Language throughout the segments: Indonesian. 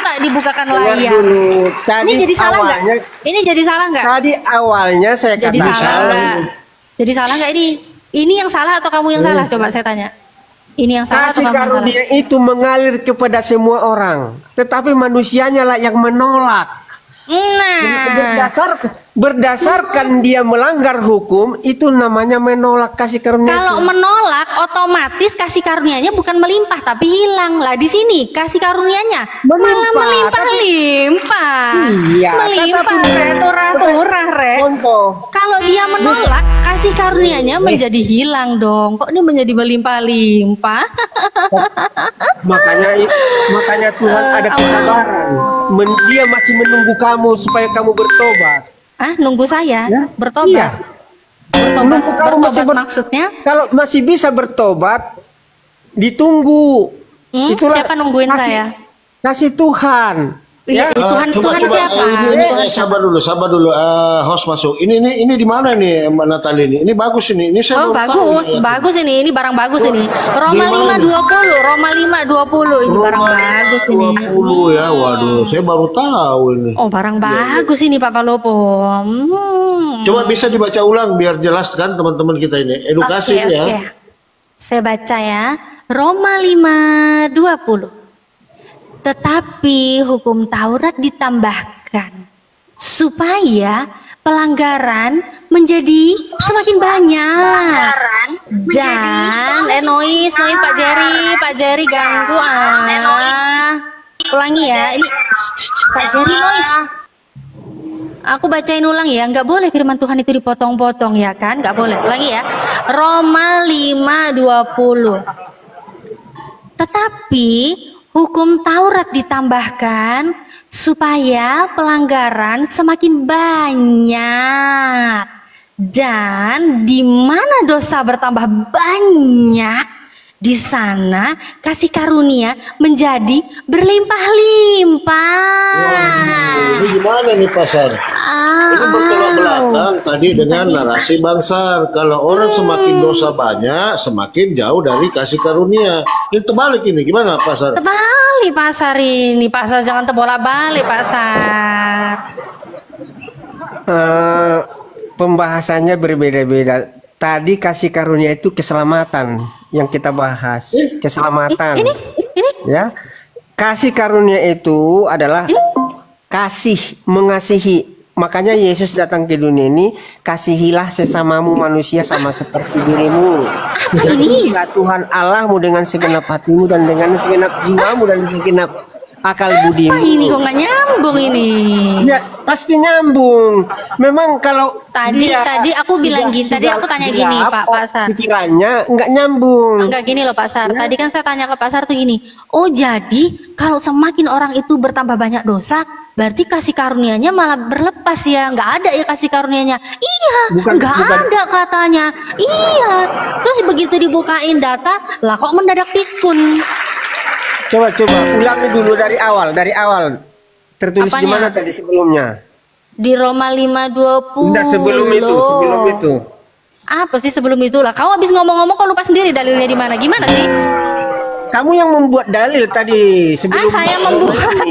tak dibukakan Dengar layar. dulu. Tadi Ini jadi salah nggak? awalnya, Ini jadi salah nggak? tadi awalnya saya Jadi salah katakan nggak? Jadi salah nggak ini? Ini yang salah atau kamu yang salah? Coba saya tanya. Ini yang salah atau kasih kamu yang salah? karunia itu mengalir kepada semua orang, tetapi manusianya lah yang menolak. Nah, Berdasarkan dia melanggar hukum, itu namanya menolak kasih karunia. kalau itu. menolak otomatis kasih karunianya bukan melimpah tapi hilang. Lah di sini kasih karunianya malah Melimpah, melimpah-limpah. Iya, Melimpah, tetapi- re, turah-turah, re. Contoh. Kalau dia menolak, kasih karunianya menjadi hilang dong. Kok ini menjadi melimpah-limpah? Makanya Tuhan ada kesabaran. Dia masih menunggu kamu supaya kamu bertobat. Ah, nunggu saya Ya? bertobat. Iya. Bertobat, Menunggu kamu masih bertobat maksudnya? Kalau masih bisa bertobat, ditunggu. Siapa nungguin saya? Kasih Tuhan. Iya, Tuhan Coba siapa? ini sabar dulu host masuk. Ini di mana nih Mbak Natali ini? Ini bagus ini. Ini saya Oh, baru tahu bagus, ini. bagus ini barang bagus ini. Roma Di mana? 520, Roma 520 ini barang bagus ini. 20 ya. Waduh, saya baru tahu ini. Oh, barang bagus ini Pak Palopo. Coba bisa dibaca ulang biar jelas kan teman-teman kita ini. Edukasi Oke, ya. oke. Saya baca ya. Roma 5:20. Tetapi hukum Taurat ditambahkan supaya pelanggaran menjadi semakin banyak. Dan noise Pak Jerry ganggu ulangi ya. Ini Pak Jerry noise. Aku bacain ulang ya, nggak boleh firman Tuhan itu dipotong-potong ya kan, nggak boleh. Ulangi ya, Roma 5:20. Tetapi hukum Taurat ditambahkan supaya pelanggaran semakin banyak, dan di mana dosa bertambah banyak, di sana kasih karunia menjadi berlimpah-limpah. Ini gimana nih pasar? Ini bertolak belakang tadi dengan narasi bangsar. Kalau orang semakin dosa banyak, semakin jauh dari kasih karunia. Ini terbalik ini, gimana pasar? Terbalik pasar ini, pasar jangan terbolak-balik pasar. Pembahasannya berbeda-beda. Tadi kasih karunia itu keselamatan yang kita bahas. Keselamatan. Ini Ya. Kasih karunia itu adalah kasih, mengasihi. Makanya Yesus datang ke dunia ini, kasihilah sesamamu manusia sama seperti dirimu. Kasihilah Tuhan Allahmu dengan segenap hatimu dan dengan segenap jiwamu dan segenap akal budimu. ini kok nggak nyambung ini? Ya pasti nyambung. Memang kalau Tadi aku bilang gini, tadi aku tanya gini Pak Pasar. Pikirannya nggak nyambung. Enggak gini loh Pak Sar. Tadi kan saya tanya ke Pak Sar tuh gini. Oh jadi kalau semakin orang itu bertambah banyak dosa, berarti kasih karunianya malah berlepas ya? Nggak ada ya kasih karunianya? Iya, nggak ada katanya. Iya. Terus begitu dibukain data, lah kok mendadak pikun? Coba ulangi dulu dari awal. Tertulis di mana tadi sebelumnya? Di Roma 5:20. Enggak, sebelum itu. Apa sih sebelum itu lah? Kau habis ngomong-ngomong kau lupa sendiri dalilnya di mana? Gimana sih? Kamu yang membuat dalil tadi sebelum saya membuat.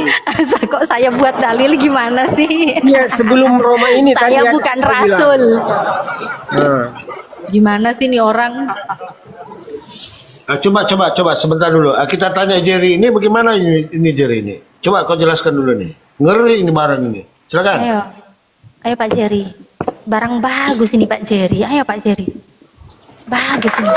Kok saya buat dalil gimana sih? Iya, sebelum Roma ini tadi saya bukan rasul. Gimana sih nih orang? Coba sebentar dulu. Kita tanya Jerry ini bagaimana ini Jerry ini. Coba kau jelaskan dulu nih. Ngeri ini barang ini. Silakan. Ayo Pak Jerry. Barang bagus ini Pak Jerry. Ayo Pak Jerry. Bagus ini.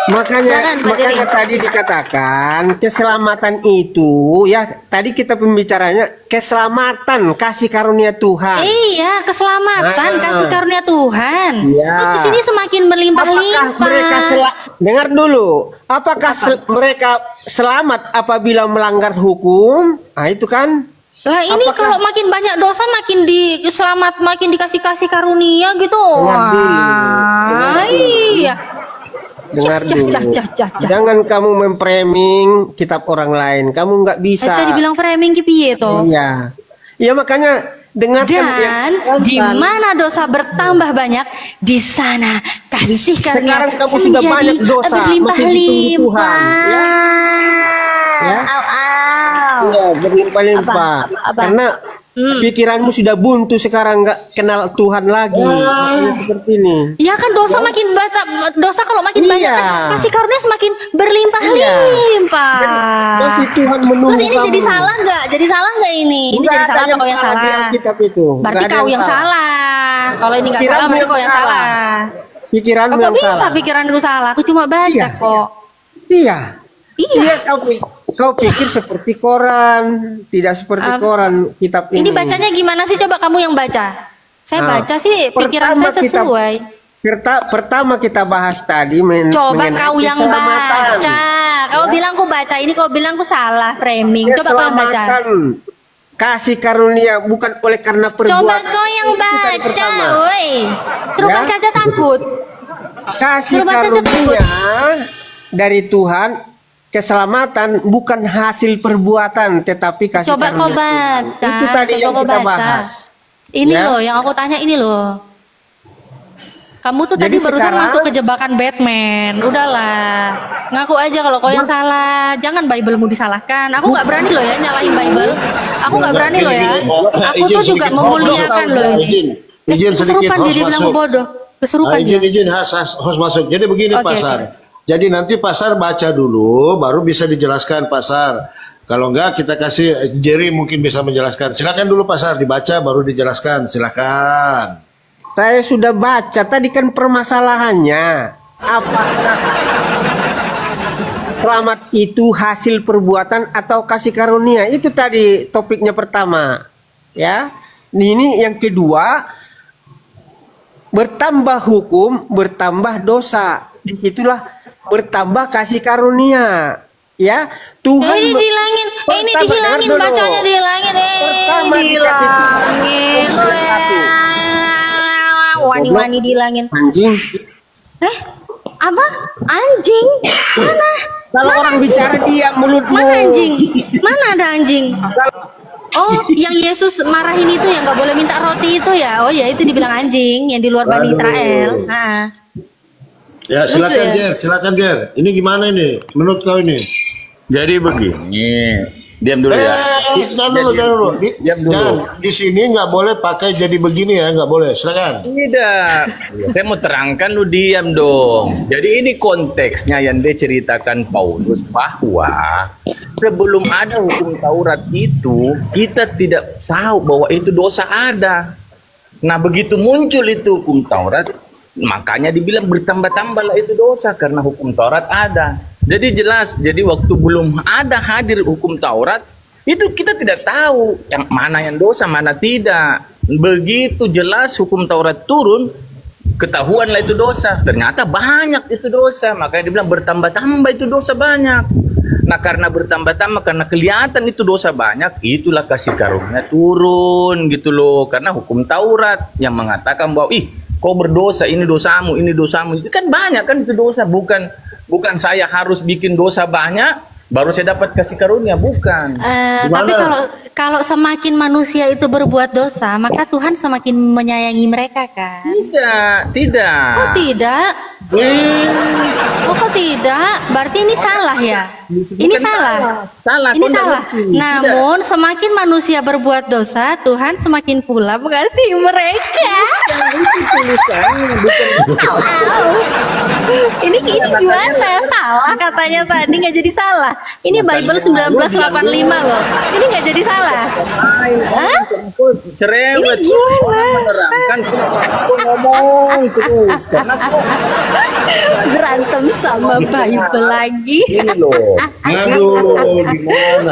Makanya tadi dikatakan keselamatan itu ya, tadi kita pembicaranya keselamatan kasih karunia Tuhan. Iya, keselamatan kasih karunia Tuhan. Ya. Terus di sini semakin berlimpah-limpah. Mereka dengar dulu. Apakah mereka selamat apabila melanggar hukum? Nah, itu kan. Lah ini kalau makin banyak dosa makin makin dikasih karunia gitu. Wah, iya. Dengar dulu. Jangan kamu memframing kitab orang lain. Kamu nggak bisa. Jadi bilang framing ki piye to? Iya. Iya makanya dengarkan. Dan di mana dosa bertambah banyak, di sana kasih karunia sekarang kamu sudah banyak dosa, masih ditunggu Tuhan. Ya. Iya, berlimpah-limpah. Apa? Karena pikiranmu sudah buntu sekarang, nggak kenal Tuhan lagi. Makanya seperti ini. Ya kan dosa makin dosa kalau makin banyak kan kasih karunia semakin berlimpah-limpah. Masih Tuhan menunggu Terus ini kamu. jadi salah nggak? Jadi salah nggak ini? Ini Nggak jadi ada salah apa kau yang salah di salah? Alkitab itu. Berarti Nggak ada kau yang salah. Kalau ini nggak salah Pikiranmu berarti yang kau yang salah. salah. Pikiranmu Kok yang bisa salah. pikiranku salah? Aku cuma baca Iya. kok. Iya. Iya. Kau pikir seperti koran, tidak seperti koran kitab ini. Ini bacanya gimana sih? Coba kamu yang baca. Saya Nah, baca sih pikiran pertama saya sesuai. Pertama kita bahas tadi Coba mengenai kau yang keselamatan. baca. Kau bilang ku baca, ini kau bilang ku salah framing. Coba kau yang baca. Keselamatan, kasih karunia bukan oleh karena perbuatan. Coba kau yang Itu tadi baca, pertama. woi. Suruh Ya. baca aja takut. Kasih Suruh baca aja karunia dari Tuhan, keselamatan bukan hasil perbuatan tetapi kasih Coba kau karunia. baca. Itu tadi Coba yang kau kita baca. bahas. Ini Ya. loh, yang aku tanya ini loh. Kamu tuh Jadi tadi barusan sekarang- masuk ke jebakan Batman. Udahlah, ngaku aja kalau kau yang salah. Jangan Bible-mu disalahkan. Aku nggak berani loh ya nyalahin Bible. Aku nggak berani loh ya. Aku tuh juga memuliakan loh ini. Izin sedikit Kesurupan dia host bilang masuk. bodoh. Kesurupan dia. Izin host masuk. Jadi begini Oke, Pasar. Jadi nanti Pasar baca dulu, baru bisa dijelaskan Pasar. Kalau enggak kita kasih Jerry mungkin bisa menjelaskan. Silakan dulu Pasar dibaca baru dijelaskan. Silakan. Saya sudah baca tadi kan permasalahannya. Apakah selamat itu hasil perbuatan atau kasih karunia? Itu tadi topiknya pertama. Ya. Ini yang kedua, bertambah hukum, bertambah dosa. Disitulah bertambah kasih karunia. Ya, Tuhan Ini dihilangin, ini Pertama, dihilangin dengar dulu. bacanya dihilangin, Pertama dikasih dihilangin. satu. Wani-wani dihilangin. Anjing. Apa? Anjing? Mana? Kalau orang bicara diam mulutmu. Mana anjing? Mana ada anjing? Oh, yang Yesus marahin itu yang nggak boleh minta roti itu ya? Oh ya, itu dibilang anjing yang di luar Bani Aduh. Israel. Ah. Ya silakan Lucu ya? Jer, silakan Jer. Ini gimana ini? Menurut kau ini? Jadi begini, diam dulu ya. Jangan dulu. Diam dulu. Jangan. Di sini nggak boleh pakai jadi begini ya, nggak boleh. Silakan. Tidak, saya mau terangkan, lu diam dong. Jadi ini konteksnya yang diceritakan Paulus bahwa sebelum ada hukum Taurat itu kita tidak tahu bahwa itu dosa ada. Nah begitu muncul itu hukum Taurat, makanya dibilang bertambah-tambahlah itu dosa karena hukum Taurat ada. Jadi jelas, jadi waktu belum ada hadir hukum Taurat, itu kita tidak tahu yang mana yang dosa, mana tidak. Begitu jelas hukum Taurat turun, ketahuanlah itu dosa. Ternyata banyak itu dosa, makanya dibilang bertambah-tambah itu dosa banyak. Nah karena bertambah-tambah, karena kelihatan itu dosa banyak, itulah kasih karunia turun gitu loh. Karena hukum Taurat yang mengatakan bahwa kau berdosa, ini dosamu, ini dosamu. Itu kan banyak kan itu dosa, bukan saya harus bikin dosa banyak baru saya dapat kasih karunia, bukan. Tapi kalau semakin manusia itu berbuat dosa, maka Tuhan semakin menyayangi mereka kan? Tidak. Oh tidak? Oh kok tidak? Berarti ini salah ya? Ini salah. Salah. Ini Kau salah. nggak ngerti. Namun semakin manusia berbuat dosa, Tuhan semakin pula mengasihi mereka. Itu tulisannya, bukan. Au. Ini gimana? Salah katanya tadi nggak jadi salah. Ini Bible 1985 loh. Ini nggak jadi salah. Hah? Cerewet. Ini gimana? Menerangkan, kau ngomong terus. Karena kau Berantem sama Bible lagi. ini loh. Aduh, gimana?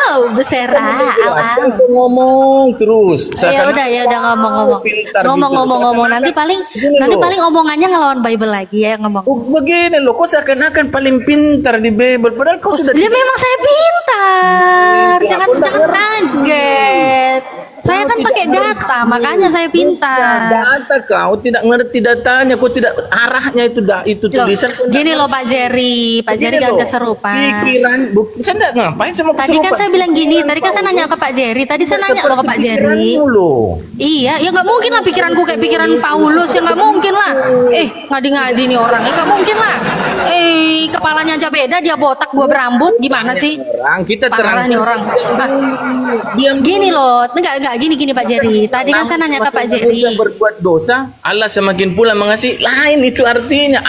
Au, beserah. Jelaskan kau ngomong terus. Ya udah ngomong-ngomong. Pintar Ngomong-ngomong nanti paling omongannya ngelawan Bible lagi ya ngomong. Begini loh, kau seakan-akan paling pintar di Bible. Padahal kau sudah Ya memang saya pintar. Jangan kaget. Saya kan pakai data. salah, makanya saya pintar. Data kau tidak ngerti datanya, kau tidak arahnya itu tulisan. Gini loh Pak Jerry, Pak Jerry jangan keserupan. Pikiran, saya enggak ngapain sama keserupan. Tadi kan saya bilang gini, tadi kan saya nanya ke Pak Jerry, tadi saya nanya loh ke Pak Jerry. Iya, ya nggak mungkin lah pikiranku kayak pikiran Paulus, ya nggak mungkin lah. Ngadi-ngadi nih orang, ya nggak mungkin lah. Kepalanya aja beda, dia botak, gua berambut, gimana sih? Kita parah nih orang. Gini loh, enggak gini Pak Jerry. Tadi kan saya nanya ke Pak Jerry. Berbuat dosa, Allah semakin pula mengasihi. Lain itu artinya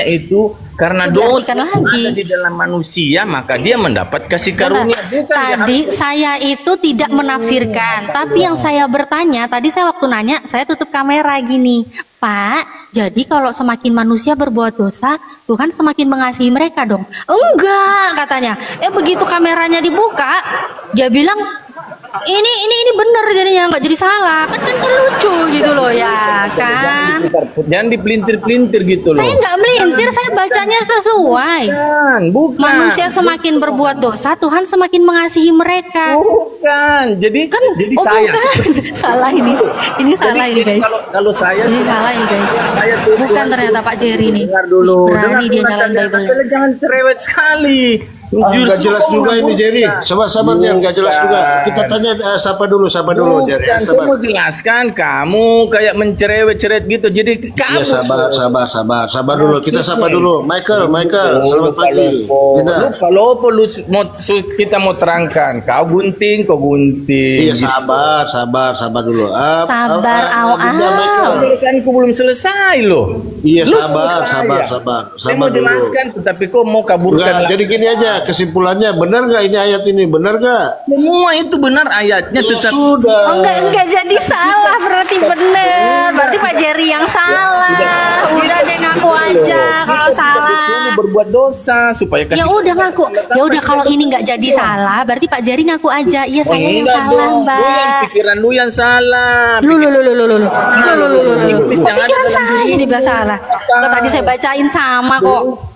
itu karena dosa ada di dalam manusia, maka dia mendapat kasih karunia. Tadi saya itu tidak menafsirkan, tapi yang saya bertanya, tadi saya waktu nanya, saya tutup kamera gini, Pak, jadi kalau semakin manusia berbuat dosa, Tuhan semakin mengasihi mereka dong? Enggak, katanya. Begitu kameranya dibuka, dia bilang, ini bener jadinya, nggak jadi salah, kan lucu gitu loh ya kan. Jangan dipelintir-pelintir gitu loh. Saya nggak melintir, saya bacanya sesuai. Bukan. Manusia semakin berbuat dosa, Tuhan semakin mengasihi mereka. Bukan. Jadi saya bukan. Salah ini salah ini guys. Kalau saya ini salah ini guys. Bukan ternyata Pak Jerry ini. Dengar dulu. Berani dia nyalain Bible. Jangan cerewet sekali. Nggak jelas juga ini Jerry. Sabar-sabarnya nggak jelas juga. Kita tanya siapa dulu Jerry. Saya mau jelaskan kamu kayak mencerewet-cerewet gitu. Jadi kamu. Ya sabar dulu. Kita sapa dulu. Michael, selamat pagi. Kalau perlu kita mau terangkan, kau gunting. Iya sabar dulu. Sabar Tulisanku belum selesai loh. Iya sabar. Saya mau jelaskan, tetapi kau mau kaburkan. Jadi gini aja. Kesimpulannya benar nggak ini ayat ini, benar nggak? Semua itu benar ayatnya, ya sudah. Enggak jadi salah, berarti benar. Berarti Pak Jerry yang salah. Udah deh ngaku aja kalau salah. Berbuat dosa supaya kasih. Ya udah ngaku. Ya udah kalau ini nggak jadi salah, berarti Pak Jerry ngaku aja. Iya saya yang salah, Mbak. Pikiran lu yang salah. Lu. Pikiran saya dibilang salah. Tadi saya bacain sama kok.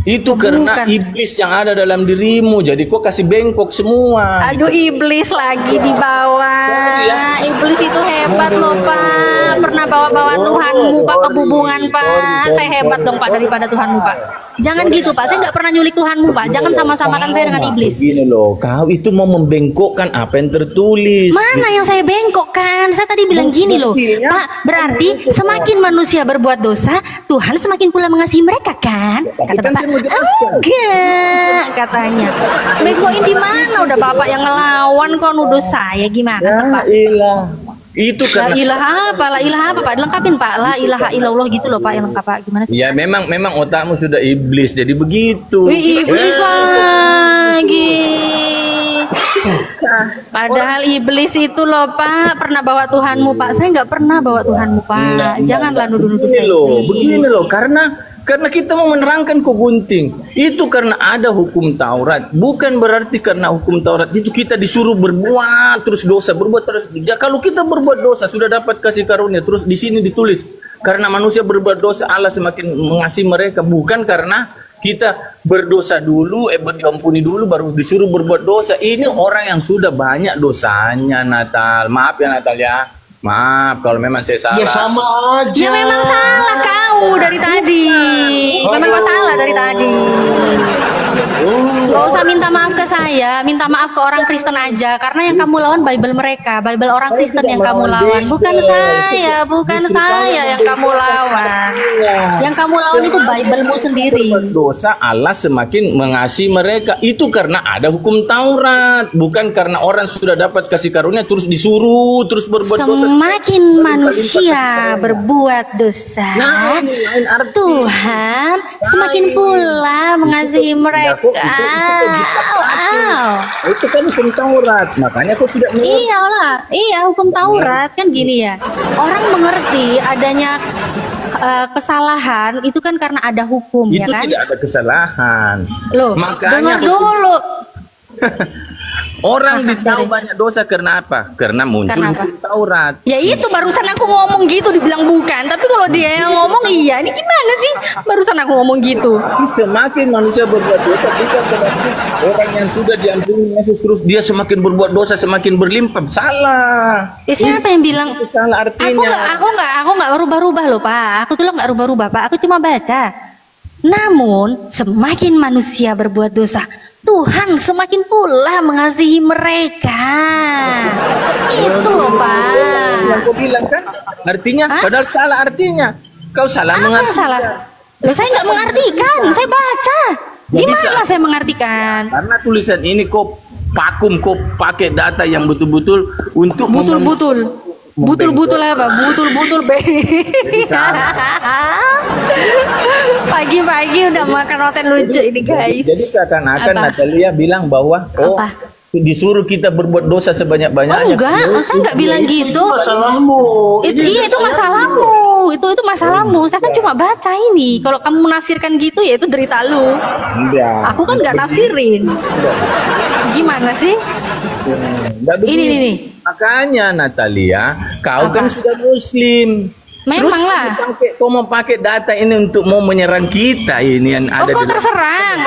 Itu karena iblis yang ada dalam dirimu, jadi kok kasih bengkok semua. Aduh, iblis lagi di bawah. Iblis itu hebat loh Pak. Pernah bawa-bawa Tuhanmu Pak ke bubungan Pak. Saya hebat dong Pak daripada Tuhanmu Pak. Jangan gitu Pak, saya nggak pernah nyulik Tuhanmu Pak. Jangan sama-samakan saya dengan iblis. Gini loh, kau itu mau membengkokkan apa yang tertulis. Mana yang saya bengkokkan? Saya tadi bilang gini loh, Pak, berarti semakin manusia berbuat dosa, Tuhan semakin pula mengasihi mereka kan? Kata Bapak. Enggak, katanya. Begoin di mana? Udah Bapak yang ngelawan kok nuduh saya, gimana sih Pak? Itu kan. La ilaha apa Pak? Lengkapin Pak. La ilaha illallah gitu loh Pak, yang lengkap Pak. Gimana sih? Ya memang otakmu sudah iblis, jadi begitu. Iblis lagi. Padahal iblis itu loh Pak pernah bawa Tuhanmu Pak. Saya nggak pernah bawa Tuhanmu Pak. Janganlah nuduh-nuduh saya. Begini loh, karena kita mau menerangkan kok gunting. Itu karena ada hukum Taurat. Bukan berarti karena hukum Taurat itu kita disuruh berbuat terus dosa, berbuat terus. Ya, kalau kita berbuat dosa sudah dapat kasih karunia, terus di sini ditulis karena manusia berbuat dosa Allah semakin mengasihi mereka, bukan karena kita berdosa dulu, diampuni dulu baru disuruh berbuat dosa. Ini orang yang sudah banyak dosanya, Natal. Maaf ya Natal ya. Maaf kalau memang saya salah. Ya sama aja. Ya memang salah kau dari tadi. Memang kau salah dari tadi. Gak usah minta maaf ke saya, minta maaf ke orang Kristen aja. Karena yang kamu lawan Bible mereka, Bible orang Kristen yang kamu lawan. Bukan saya yang kamu lawan. Yang kamu lawan itu Biblemu sendiri. Dosa Allah semakin mengasihi mereka. Itu karena ada hukum Taurat, bukan karena orang sudah dapat kasih karunia terus disuruh terus berbuat dosa. Semakin manusia berbuat dosa, Tuhan semakin pula mengasihi mereka. Itu kan hukum Taurat, makanya aku tidak mengerti. Iya hukum Taurat kan gini ya. Orang mengerti adanya kesalahan itu kan karena ada hukum, itu ya kan? Itu tidak ada kesalahan. Loh, makanya dengar dulu. Orang Aha, ditahu jadi. banyak dosa karena apa? Karena muncul Karena apa? hukum Taurat. Ya itu barusan aku ngomong gitu dibilang bukan. Tapi kalau dia yang ngomong iya, ini gimana sih? Barusan aku ngomong gitu. Tapi semakin manusia berbuat dosa, bukan berarti orang yang sudah diampuni Yesus terus dia semakin berbuat dosa semakin berlimpah. Salah. Siapa yang bilang? Itu salah artinya. Aku nggak rubah-rubah loh Pak. Aku tuh nggak rubah-rubah Pak. Aku cuma baca. Namun semakin manusia berbuat dosa, Tuhan semakin pula mengasihi mereka. Itu loh Pak. Yang kau bilang kan? Artinya, Hah? padahal salah artinya. Kau salah Apa yang mengerti. salah? Loh saya nggak mengartikan. Saya baca. Jadi Gimana saya mengartikan? Karena tulisan ini kau pakai data yang betul-betul untuk Butul-butul apa? Butul-butul be. Pagi-pagi udah makan roten lucu ini guys. Jadi seakan-akan Apa? Natalia bilang bahwa Apa? disuruh kita berbuat dosa Oh sebanyak-banyaknya. enggak, saya nggak bilang gitu. Masalahmu. Iya itu masalahmu. Itu masalahmu. Saya kan cuma baca ini. Kalau kamu menafsirkan gitu ya itu derita lu. Enggak. Aku kan nggak tafsirin. Gimana sih? Enggak begini. Ini. Makanya Natalia, kau kan sudah muslim. Memang Terus lah. kau mau pakai data ini untuk mau menyerang kita ini yang Oh ada kau di terserang.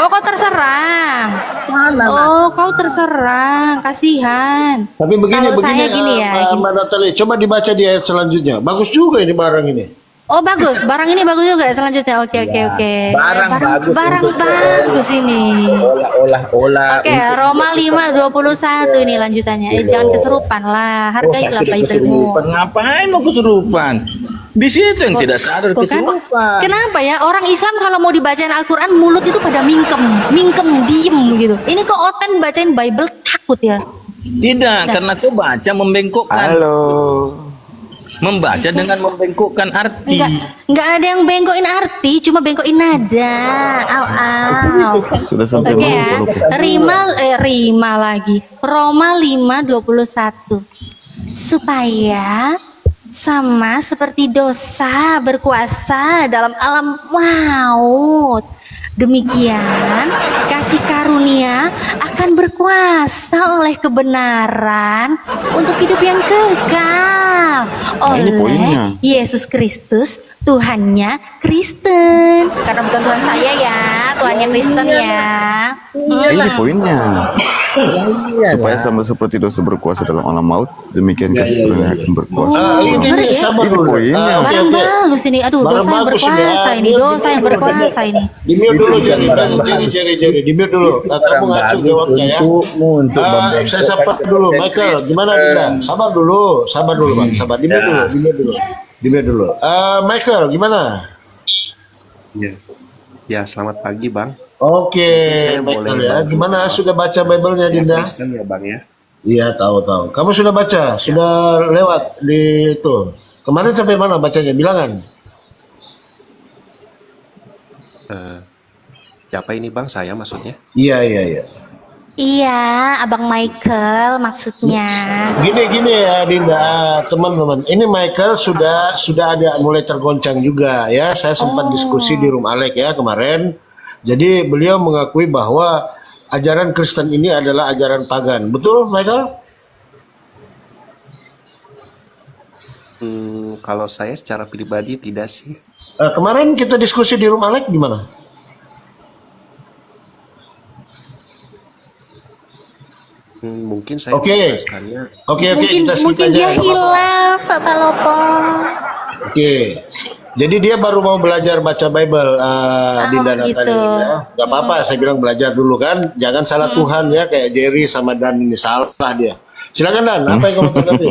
mana? Oh kau terserang. Kasihan. Tapi begini, Kalau saya gini ya, gini. Mbak Natalia, coba dibaca di ayat selanjutnya. Bagus juga ini barang ini. Oh bagus, barang ini bagus juga selanjutnya. Oke. Barang bagus barang untuk bagus ini. Olah. Oke, Roma 5:21 ini lanjutannya. Jangan kesurupan lah, hargailah bayi-bayimu. kesurupan. Ngapain mau kesurupan? Di situ yang tidak sadar Tuh kan, kesurupan. kenapa ya orang Islam kalau mau dibacain Al-Quran mulut itu pada mingkem, diem gitu. Ini kok Oten bacain Bible takut ya? Tidak, karena kau baca membengkokkan. Halo. Membaca dengan membengkokkan arti. Enggak ada yang bengkokin arti, cuma bengkokin nada. Au. Sudah sampai Oke ya, Rima lagi. Roma 5:21. Supaya sama seperti dosa berkuasa dalam alam maut, demikian kasih karunia akan berkuasa oleh kebenaran untuk hidup yang kekal ini oleh poinnya. Yesus Kristus, Tuhannya Kristen. Karena bukan Tuhan saya ya, Tuhannya Kristen ya. Ini poinnya. Supaya sama seperti dosa berkuasa dalam alam maut, demikian kasih karunia akan berkuasa. Ini sabar Ini dulu. poinnya. Oke, Barang oke. bagus ini, aduh Barang dosa yang bagus ini, berkuasa ini, dosa yang berkuasa ini. Di mute dulu jadi, di mute dulu. Kamu ngacu jawabnya ya. Untuk Saya sapa dulu, Michael. Gimana Dinda? Sabar dulu Bang. Sabar. Di mute dulu. Michael, gimana? Ya, selamat pagi, Bang. Oke, Saya Michael boleh ya. bantu. Gimana sudah baca Bible-nya Dinda? Kristen ya, Bang ya. Iya, tahu. Kamu sudah baca? Sudah lewat di itu. Kemarin sampai mana bacanya? Bilangan? Siapa ini, Bang? Saya maksudnya. Iya. Iya, Abang Michael maksudnya. Gini ya Dinda, teman-teman. Ini Michael sudah ada mulai tergoncang juga ya. Saya sempat diskusi di Room Alek ya kemarin. Jadi beliau mengakui bahwa ajaran Kristen ini adalah ajaran pagan. Betul, Michael? Kalau saya secara pribadi tidak sih. Kemarin kita diskusi di Room Alek gimana? Mungkin saya Oke. menjelaskannya. Oke, Mungkin kita skip mungkin aja. dia nggak apa-apa. hilaf, Pak Palopo. Oke. Jadi dia baru mau belajar baca Bible, Dinda gitu. Natali ya. Gak apa-apa, saya bilang belajar dulu kan. Jangan salah Tuhan ya, kayak Jerry sama Dan ini salah dia. Silakan Dan, apa yang kamu tanggapi?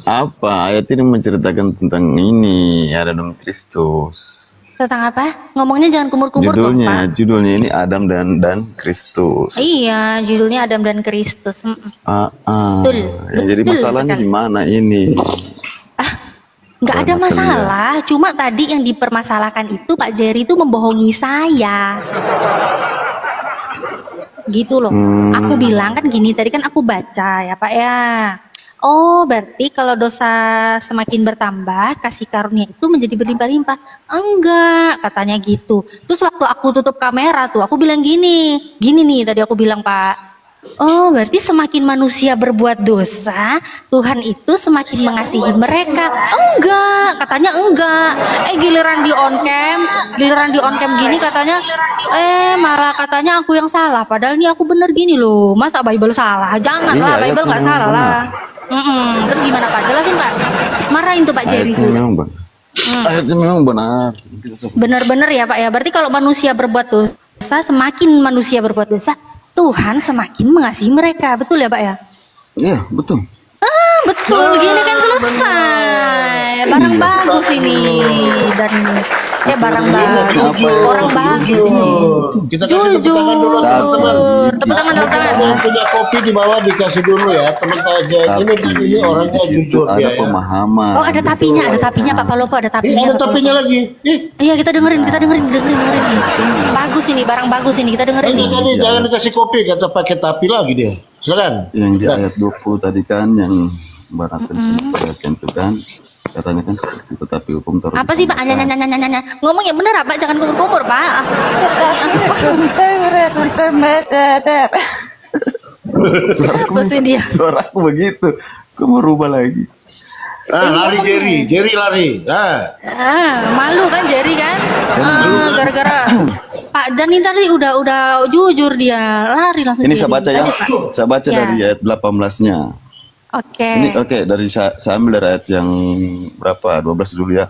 Apa ayat ini menceritakan tentang ini ada dalam Kristus. Tentang apa? Ngomongnya jangan kumur-kumur dong, Pak. Judulnya ini Adam dan Kristus. Iya, judulnya Adam dan Kristus. Betul, Ya, jadi betul masalahnya sekali. di mana ini? Nggak ada Karena masalah, cuma tadi yang dipermasalahkan itu Pak Jerry itu membohongi saya. Gitu loh. Aku bilang kan gini, tadi kan aku baca ya Pak ya. Oh, berarti kalau dosa semakin bertambah, kasih karunia itu menjadi berlimpah-limpah. Enggak, katanya gitu. Terus waktu aku tutup kamera tuh, aku bilang gini nih tadi aku bilang, Pak. Oh, berarti semakin manusia berbuat dosa, Tuhan itu semakin mengasihi mereka. Enggak, katanya enggak. Giliran di on cam gini katanya, malah katanya aku yang salah. Padahal ini aku bener gini loh. Masa Bible salah? Janganlah, Iya, Bible nggak salah lah. Terus gimana Pak? Jelasin Pak. Marahin tuh Pak Jerry Ayatnya tuh. memang benar. Ayatnya memang benar. Bener-bener ya Pak ya. Berarti kalau manusia berbuat dosa, semakin manusia berbuat dosa, Tuhan semakin mengasihi mereka, betul ya Pak ya? Iya, betul. Betul, gini kan selesai. Barang bagus ini dan ya barang bagus, orang bagus ini. Kita kasih tepuk tangan dulu teman-teman. Tepuk tangan, tepuk tangan. Yang punya kopi di bawah dikasih dulu ya teman-teman. Ini orangnya jujur ada dia ya. pemahaman. Oh ada tapinya Pak Palopo, ada tapinya. Ada tapinya lagi. Iya kita dengerin nih. Bagus ini, barang bagus ini, kita dengerin nih. Tadi jangan dikasih kopi, kata pakai tapi lagi dia. Silakan. Yang di ayat 20 tadi kan yang barangkali perhatian itu kan katanya kan seperti itu, tapi hukum Taurat Apa sih Pak? Ngomong yang bener Pak, jangan kumur-kumur Pak. Suaraku begitu, kok mau rubah lagi? Lari Jerry lari. Malu kan Jerry kan? Gara-gara Pak Dan ini tadi udah jujur dia, lari langsung. Ini saya baca Ya. dari ayat 18-nya. Oke. Ini dari saya ambil dari ayat yang berapa? 12 dulu ya.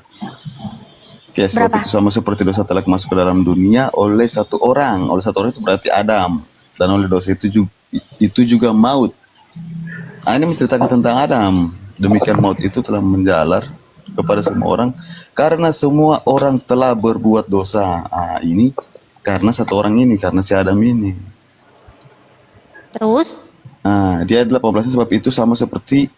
Oke, sebab itu sama seperti dosa telah masuk ke dalam dunia oleh satu orang. Oleh satu orang itu berarti Adam. Dan oleh dosa itu juga maut. Ini menceritakan tentang Adam. Demikian maut itu telah menjalar kepada semua orang karena semua orang telah berbuat dosa. Ini karena satu orang ini, karena si Adam ini. Terus? Di ayat 18 sebab itu sama seperti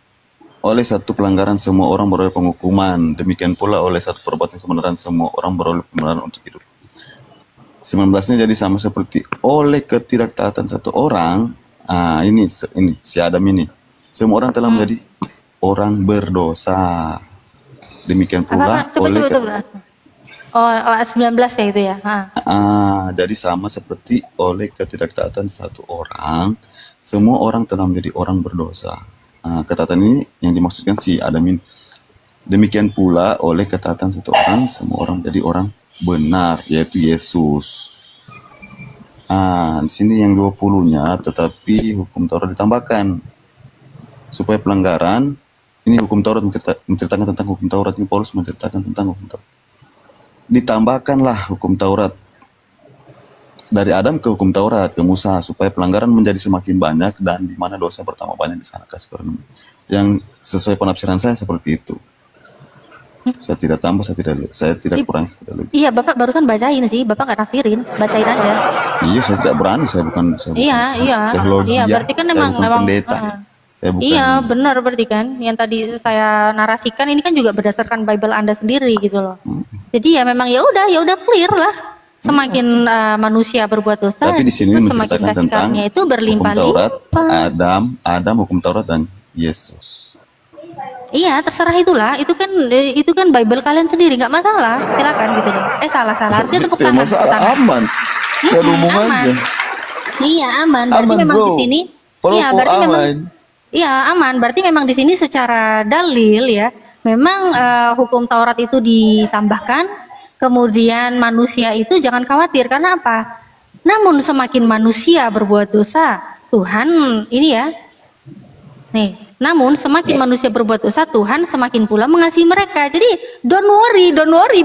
oleh satu pelanggaran semua orang beroleh penghukuman, demikian pula oleh satu perbuatan kebenaran semua orang beroleh pembenaran untuk hidup. 19-nya jadi sama seperti oleh ketidaktaatan satu orang. Ini si Adam ini, semua orang telah menjadi orang berdosa. Demikian pula ayat 19 ya itu ya. Jadi sama seperti oleh ketidaktaatan satu orang, semua orang telah menjadi orang berdosa. Ketaatan ini yang dimaksudkan si Adam ini. Demikian pula oleh ketaatan satu orang, semua orang menjadi orang benar, yaitu Yesus. Di sini yang 20-nya, tetapi hukum Taurat ditambahkan supaya pelanggaran. Ini hukum Taurat menceritakan tentang hukum Taurat. Ini Paulus menceritakan tentang hukum Taurat. Ditambahkanlah hukum Taurat dari Adam ke hukum Taurat ke Musa supaya pelanggaran menjadi semakin banyak dan di mana dosa bertambah banyak di sana kasih karunia. Yang sesuai penafsiran saya seperti itu. Saya tidak tambah, saya tidak kurang, saya tidak lebih. Iya, Bapak barusan bacain sih, Bapak nggak nafsirin, bacain aja. Iya, saya tidak berani, saya bukan teologi. Iya, berarti kan memang pendeta. Saya bukan. Iya, benar berarti kan. Yang tadi saya narasikan ini kan juga berdasarkan Bible Anda sendiri gitu loh. Jadi ya memang ya udah clear lah. Semakin manusia berbuat dosa, tapi di sini semakin kasih karunia itu berlimpah-limpah. Adam, hukum Taurat dan Yesus. Iya, terserah itulah. Itu kan Bible kalian sendiri, nggak masalah. Silakan gitu loh. Salah. Harusnya tepuk tangan. Aman. Ya aman. Iya, aman. Berarti memang di sini. Iya, berarti memang. Iya, aman. Berarti memang di sini secara dalil ya, memang hukum Taurat itu ditambahkan. Kemudian manusia itu jangan khawatir karena apa? Namun semakin manusia berbuat dosa, Tuhan ini ya. Nih, namun semakin manusia berbuat dosa, Tuhan semakin pula mengasihi mereka. Jadi don't worry,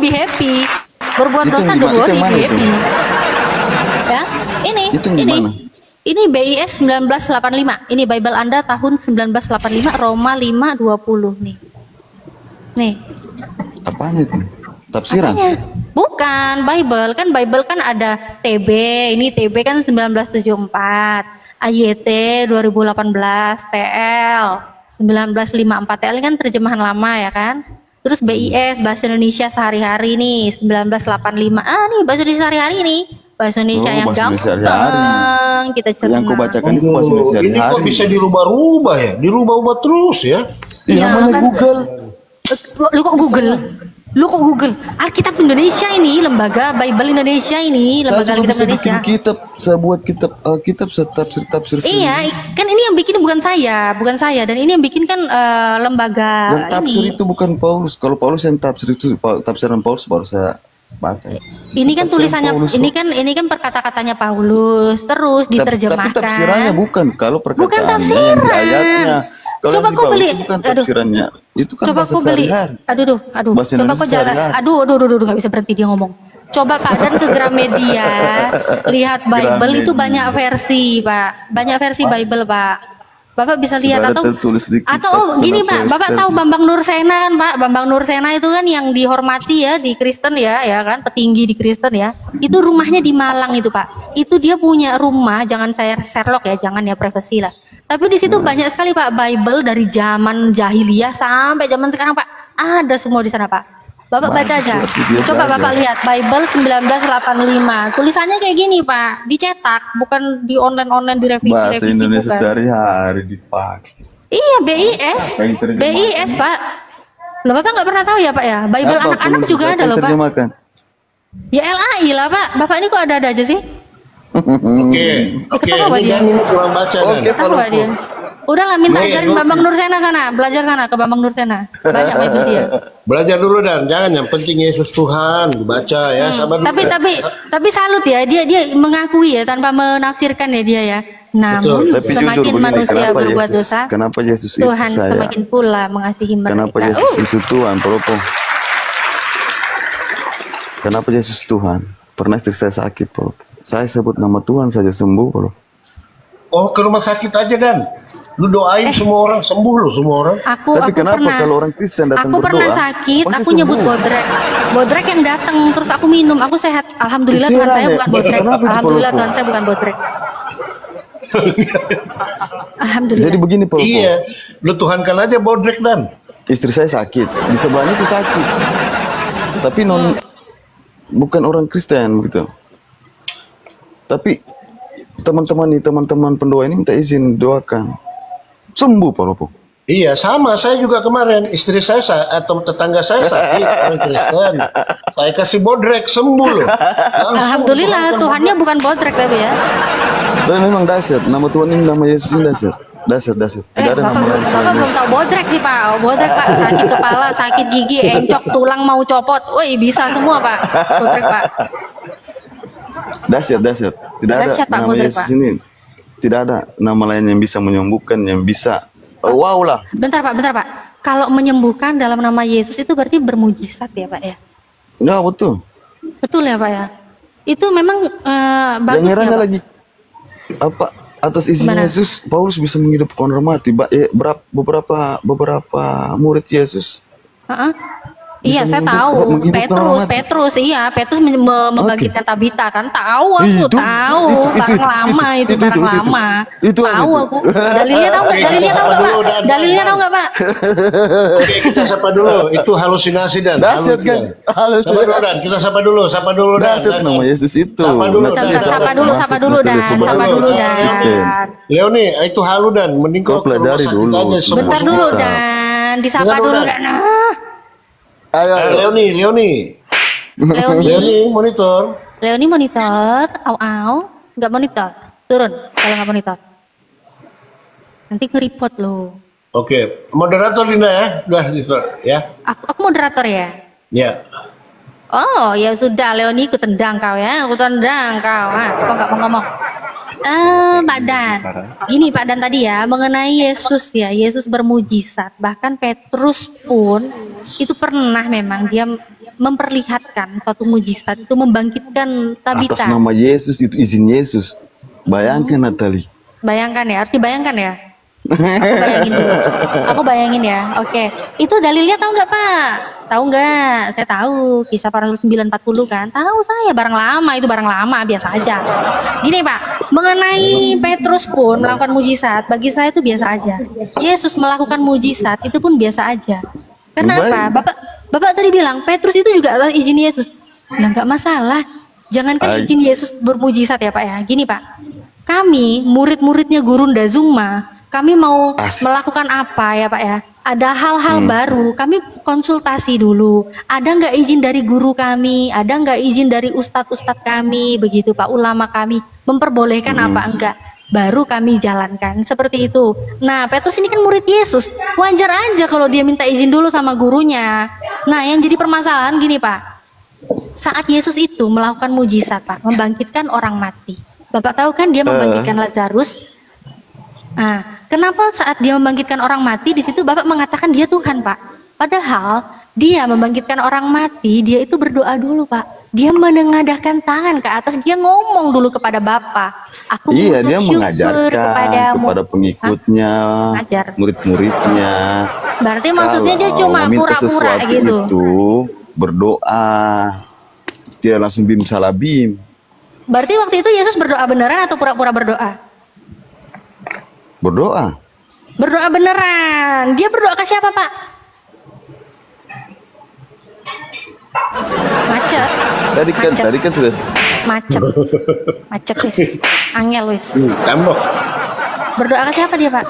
be happy. Berbuat dosa don't worry, be happy. Ya, ini BIS 1985. Ini Bible Anda tahun 1985, Roma 5:20 nih. Nih. Apanya itu? Tafsiran? Bukan, Bible kan ada TB, ini TB kan 1974, AYT 2018, TL 1954, TL kan terjemahan lama ya kan. Terus BIS Bahasa Indonesia Sehari-hari nih 1985. Nih Bahasa Indonesia Sehari-hari nih Bahasa Indonesia yang bahasa Indonesia gampang sehari-hari. kita cerna. Yang kau bacakan itu bahasa Indonesia Ini kok sehari-hari. bisa dirubah-rubah ya? Dirubah-ubah terus ya? Iya, namanya kan? Google. Lu kok Google? Lu kok Google? Alkitab Indonesia ini, lembaga Bible Indonesia ini, Saya lembaga juga Alkitab bisa Indonesia. bikin kitab, saya buat kitab Alkitab, tafsir Iya, kan ini yang bikin bukan saya, dan ini yang bikin kan lembaga Yang tafsir ini. itu bukan Paulus. Kalau Paulus yang tafsir itu tafsiran Paulus baru saya baca. Ini kan Tafsiran tulisannya, Paulus ini kan perkata-katanya Paulus, terus Tapi diterjemahkan. tafsirannya bukan. Kalau Bukan perkataannya yang di tafsiran. ayatnya. Kalau Coba yang di kau Paulus beli. itu bukan Aduh. tafsirannya. Itu kan Coba bahasa kau beli. sehari-hari. Aduh. Bahasa Coba Indonesia kau jalan. sehari-hari. Aduh, nggak bisa berhenti dia ngomong. Coba Pak Dan ke Gramedia, lihat Bible itu Gramedia. banyak versi, Pak. Banyak versi Bible, Pak. Bapak bisa lihat Sudah ada atau tertulis di kitab, gini kenapa Pak, Bapak harus tahu tertulis? Bambang Nursena kan Pak? Bambang Nursena itu kan yang dihormati ya di Kristen ya kan, petinggi di Kristen ya. Itu rumahnya di Malang itu Pak. Itu dia punya rumah, jangan saya Sherlock ya, jangan ya privasi lah. Tapi di situ banyak sekali Pak Bible dari zaman jahiliyah sampai zaman sekarang Pak. Ada semua di sana Pak. Bapak baca aja. berarti dia Coba belajar. Bapak lihat Bible 1985. Tulisannya kayak gini Pak, dicetak, bukan di online direvisi Bahasa Indonesia bukan. sehari-hari dipakai. Iya, BIS. Apa yang terjemahkan? BIS, Pak. Loh, Bapak nggak pernah tahu ya, Pak ya? Bible Apa anak-anak penulis juga saya ada kan loh, Pak. terjemahkan? Ya LAI lah, Pak. Bapak ini kok ada aja sih? Oke, ketawa ini dia. Dan ini kurang baca Oke, Dan. Tahu nggak dia? Udahlah, minta Nih, ajarin Bambang Nursena sana. Belajar sana ke Bambang Nursena. Banyak Bible dia. Belajar dulu Dan, jangan yang penting Yesus Tuhan, dibaca ya, sabar dulu. Tapi salut ya, dia mengakui ya tanpa menafsirkan ya dia ya. Namun Tapi jujur semakin begini, manusia berbuat dosa, kenapa Yesus itu Tuhan saya? semakin pula mengasihi mereka. Kenapa Yesus itu Tuhan, Propo? Kenapa Yesus Tuhan? Pernah istri saya sakit, Propo. Saya sebut nama Tuhan saja sembuh, Propo. Oh, ke rumah sakit aja Dan. Lu doain semua orang sembuh lo semua orang. Tapi kenapa pernah, kalau orang Kristen datang aku pernah berdoa, sakit, pasti aku nyebut sembuh? bodrek yang datang, terus aku minum, aku sehat. Alhamdulillah Itu Tuhan saya heran ya. bukan bodrek. Kenapa itu, Alhamdulillah Propo? Tuhan saya bukan bodrek. Alhamdulillah. Jadi begini, Propo. Iya, lu tuhankan aja bodrek Dan. Istri saya sakit, di sebelahnya itu sakit. Tapi bukan orang Kristen begitu. Tapi teman-teman pendoa ini minta izin doakan. Sembuh, Pak Ropo. Iya, sama. Saya juga kemarin istri saya atau tetangga saya sakit orang Kristen. Saya kasih bodrek sembuh loh. Langsung Alhamdulillah dituhankan Tuhannya bukan bodrek tapi ya. Tapi memang dahsyat, nama Tuhan ini, nama Yesus ini dahsyat. Dahsyat. Tidak ada nama lain Bapak selain belum Yesus. tahu bodrek sih Pak. Bodrek Pak, sakit kepala, sakit gigi, encok, tulang mau copot. Woi, bisa semua Pak. Bodrek Pak. Dahsyat. Tidak ada Dahsyat, Pak, nama bodrek, Yesus Pak. ini. Tidak ada nama lain yang bisa menyembuhkan, yang bisa. Wow lah. Bentar Pak. Kalau menyembuhkan dalam nama Yesus itu berarti bermujizat ya Pak ya? Ya betul. Betul ya Pak ya? Itu memang bagus Yang ya herannya Pak? lagi, apa atas izin Gimana? Yesus Paulus bisa menghidupkan orang mati. Beberapa murid Yesus. Heeh. Iya saya tahu. menghidupkan orang mati. Petrus membangkitkan Tabita kan? Tahu aku, Itu, tahu. Barang lama itu, itu. Tahu Itu. aku. Dalilnya tahu nggak? Dalilnya tahu nggak dulu, Pak? Dan. Dalilnya tahu nggak Pak? Oke, kita sapa dulu. Itu halusinasi Dan. Dahsyat kan? Halus. Sapa dulu Dan. Kita sapa dulu Dan. Dahsyat nama Yesus itu. Sapa dulu, Nanti Dan. dia Sapa dulu Dan. sebelah Sapa dulu orang Kristen. Dan. Leoni, itu halu Dan. Mending Kau kau ke rumah pelajari sakit dulu. aja sembuh Bentar semua. dulu Dan. Disapa Dengar dulu, dulu Dan. Dan. Ayo. Leoni. Leoni Monitor. monitor. Nggak monitor. Turun kalau nggak monitor. Nanti nge-report loh. Oke, moderator Dinda ya. Udah, ya. Aku moderator ya. Ya. Oh ya sudah, Leoni aku tendang kau ya, kau nggak mau ngomong. Pak Dan, gini Pak Dan tadi ya mengenai Yesus ya, Yesus bermujizat. Bahkan Petrus pun itu pernah memang dia memperlihatkan suatu mujizat itu membangkitkan Atas Tabita. nama Yesus itu izin Yesus. Bayangkan Natali. Bayangkan ya, harus dibayangkan ya. Aku bayangin ya. Oke. Itu dalilnya tahu nggak Pak? Tahu nggak? Saya tahu. Kisah para Rasul 940 kan? Tahu saya. Barang lama itu barang lama biasa aja. Gini Pak, mengenai Petrus pun melakukan mujizat, bagi saya itu biasa aja. Yesus melakukan mujizat itu pun biasa aja. Kenapa? Bapak tadi bilang Petrus itu juga atas izin Yesus. Lah nggak masalah. Jangankan izin Yesus bermujizat ya Pak ya. Gini Pak, kami murid-muridnya Guru Ndazuma, kami mau melakukan apa ya Pak ya? Ada hal-hal baru, kami konsultasi dulu. Ada nggak izin dari guru kami? Ada nggak izin dari ustadz-ustadz kami? Begitu Pak, ulama kami memperbolehkan apa enggak? Baru kami jalankan seperti itu. Nah, Petrus ini kan murid Yesus, wajar aja kalau dia minta izin dulu sama gurunya. Nah, yang jadi permasalahan gini Pak, saat Yesus itu melakukan mujizat Pak, membangkitkan orang mati. Bapak tahu kan dia membangkitkan Lazarus. Nah, kenapa saat dia membangkitkan orang mati di situ Bapak mengatakan dia Tuhan Pak? Padahal dia membangkitkan orang mati, dia itu berdoa dulu Pak. Dia menengadahkan tangan ke atas, dia ngomong dulu kepada Bapa. Aku Iya, dia syukur mengajarkan kepada pengikutnya, murid-muridnya. Berarti maksudnya dia cuma pura-pura gitu. Itu berdoa, dia langsung bim salah bim. Berarti waktu itu Yesus berdoa beneran atau pura-pura berdoa? Berdoa. Berdoa beneran. Dia berdoa ke siapa Pak? Macet. Tadi kan sudah macet wis. Angel wis. Tambah. Berdoa ke siapa dia Pak?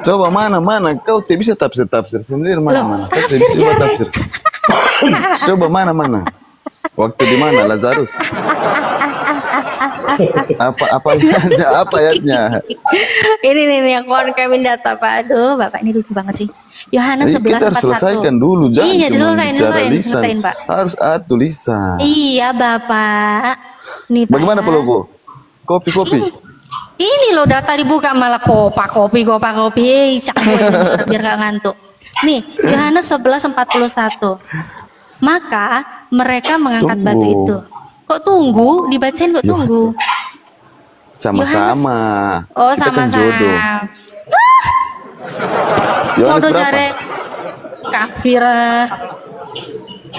Coba mana kau tidak bisa tafsir sendiri mana. Tafsir Saya coba tafsir. Coba mana. Waktu di mana Lazarus? Apa ayatnya? Ini nih aku kami data Pak. Aduh, Bapak ini lucu banget sih. Yohanes 11:41. Kita harus selesaikan dulu, jangan iya, diselesain Pak. Harus tulisan. Iya, Bapak. Nih, Pak. Bagaimana Pelopo? Kopi. Ini loh data dibuka malah kopi. Cak biar gak ngantuk. Nih, Yohanes 11:41. Maka mereka mengangkat batu itu. Kok tunggu? Dibacain kok tunggu. Sama-sama. Oh, kita kan sama-sama. jodoh. Jodoh jare kafir.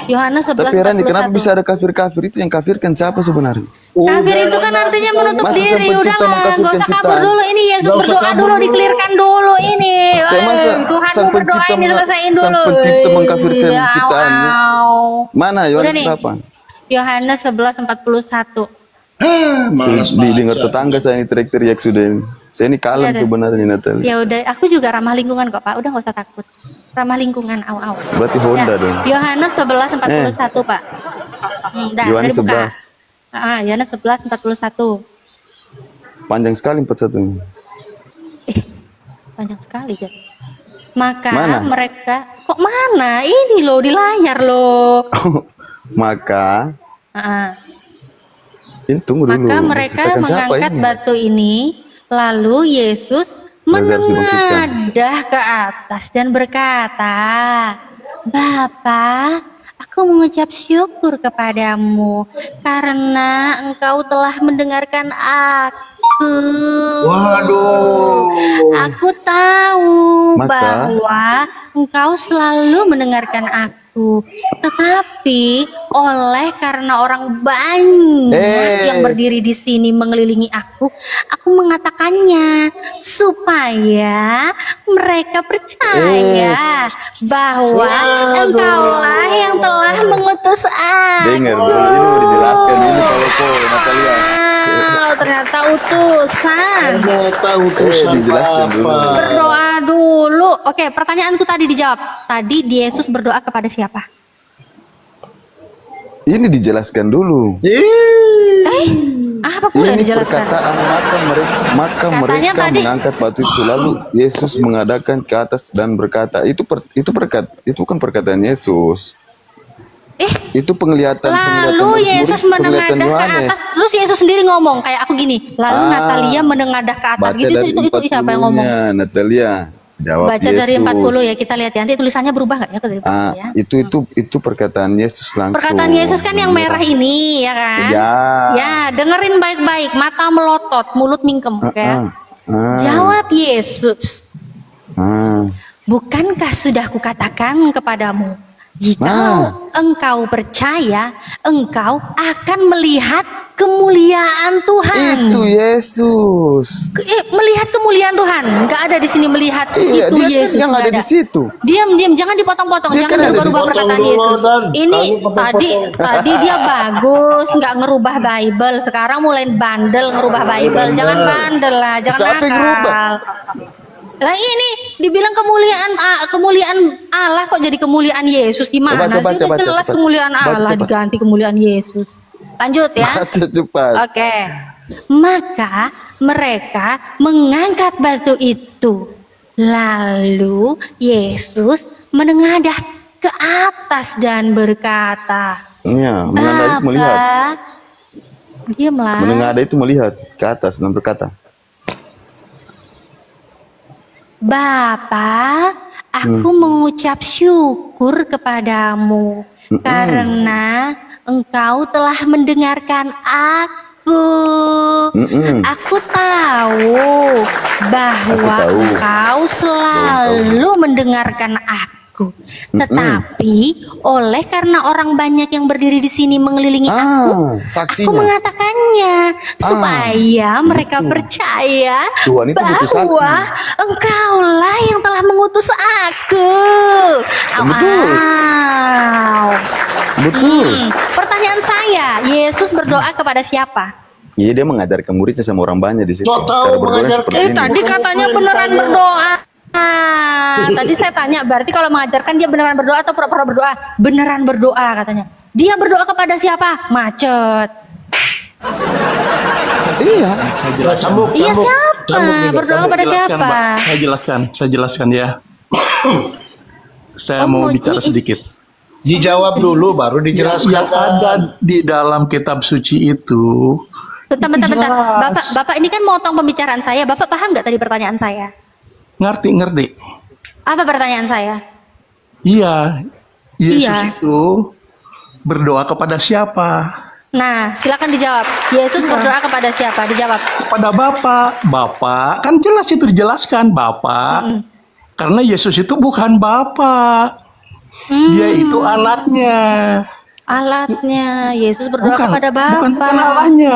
Yohanes 11:41. Tapi Rani, kenapa bisa ada kafir-kafir itu? Yang kafir kan siapa sebenarnya? Kafir itu kan artinya menutup Masa diri. Pencipta Udahlah, mengkafirkan gak usah kabur ciptaan? dulu. Ini Yesus berdoa dulu, dikelirkan dulu ini. Tuhanmu berdoa ini selesaiin dulu. Sang Pencipta mengkafirkan Ya, ciptaannya. Mana Yohanes berapa? Yohanes 11:41. Di dengar tetangga saya ini teriak-teriak sudah ini. Saya ini kalem sebenarnya Natalia. Ya udah, aku juga ramah lingkungan kok Pak. Udah nggak usah takut. Ramah lingkungan, au. Berarti Honda dong. Yohanes 11:41 Pak. Yohanes 11. Yohanes 11:41. Panjang sekali 41. Panjang sekali kan. Maka mereka kok mana? Ini loh di layar loh. Maka ini tunggu dulu. Maka mereka mengangkat batu ini, lalu Yesus menengadah ke atas dan berkata, Bapa, aku mengucap syukur kepadamu karena engkau telah mendengarkan aku. Waduh. Aku tahu bahwa engkau selalu mendengarkan aku, tetapi karena orang banyak yang berdiri di sini mengelilingi aku mengatakannya supaya mereka percaya bahwa engkaulah yang telah mengutus aku. Dengar, ini mau dijelaskan ini kalau Natalia. Ternyata utusan. Dijelaskan dulu. Berdoa dulu. Oke, pertanyaanku tadi dijawab. Tadi Yesus berdoa kepada siapa? Ini dijelaskan dulu. Apa pula ini dijelaskan? Perkataan maka mereka mengangkat batu itu, lalu Yesus mengadakan ke atas dan berkata, itu kan perkataan Yesus. Itu penglihatan. Lalu Yesus menengadah ke atas. Terus Yesus sendiri ngomong kayak aku gini. Lalu Natalia menengadah ke atas. Gitu itu siapa yang ngomong? Natalia. Jawab baca Yesus. Dari 40 ya, kita lihat nanti tulisannya berubah nggak ya dari 40 ya? Itu perkataan Yesus langsung. Perkataan Yesus kan yang merah ini ya kan? Ya, dengerin baik-baik, mata melotot, mulut mingkem, kan? Jawab Yesus. Bukankah sudah kukatakan kepadamu, jika engkau percaya, engkau akan melihat kemuliaan Tuhan. Itu Yesus. Melihat kemuliaan Tuhan. Nggak ada di sini melihat Iya, itu dia Yesus. yang nggak ada di situ. Diam, jangan dipotong-potong, Dia jangan kan ada di berubah perkataan potong dulu, Yesus. Dan. Ini Kamu potong-potong. tadi dia bagus, nggak ngerubah Bible. Sekarang mulai bandel ngerubah Bible. Jangan bandel lah, jangan Siapa yang ngerubah? nakal. Lah ini dibilang kemuliaan Allah kok jadi kemuliaan Yesus, gimana Coba, sih? Udah jelas cepat. kemuliaan Baca, Allah cepat. diganti kemuliaan Yesus. Lanjut ya. Baca cepat. Oke. Maka mereka mengangkat batu itu. Lalu Yesus menengadah ke atas dan berkata, Iya, menengadah itu melihat. Diamlah. Menengadah itu melihat ke atas dan berkata, Bapa, aku mengucap syukur kepadamu karena Engkau telah mendengarkan aku. Aku tahu bahwa Aku tahu. Engkau selalu mendengarkan aku. Tetapi karena orang banyak yang berdiri di sini mengelilingi aku saksinya. mengatakannya supaya mereka itu. percaya Tuhan itu butuh saksi. bahwa Engkaulah yang telah mengutus aku. Betul. Betul. Pertanyaan saya, Yesus berdoa kepada siapa? Iya, dia mengajarkan muridnya sama orang banyak di situ. So tahu Cara berdoa mengajarkan. seperti ini. Tadi katanya beneran berdoa. Tadi saya tanya, berarti kalau mengajarkan dia beneran berdoa atau pura-pura berdoa? Beneran berdoa katanya. Dia berdoa kepada siapa? Macet. Iya. Cambuk, Iya cambuk. siapa? Cambuk juga, Berdoa cambuk. kepada Jelaskan, siapa? Mbak. Saya jelaskan ya. Saya mau bicara sedikit. Dijawab dulu baru dijelaskan. Yang ada di dalam kitab suci itu. Bentar. Jelas. Bapak ini kan motong pembicaraan saya. Bapak paham nggak tadi pertanyaan saya? Ngerti. Apa pertanyaan saya? Iya. Yesus Iya. itu berdoa kepada siapa? Nah, silakan dijawab. Yesus berdoa kepada siapa? Dijawab. Kepada Bapa. Bapa, kan jelas itu dijelaskan Bapa. Karena Yesus itu bukan Bapa. Dia itu anaknya. Alatnya. Yesus berdoa kepada bukan Bapa. Allahnya.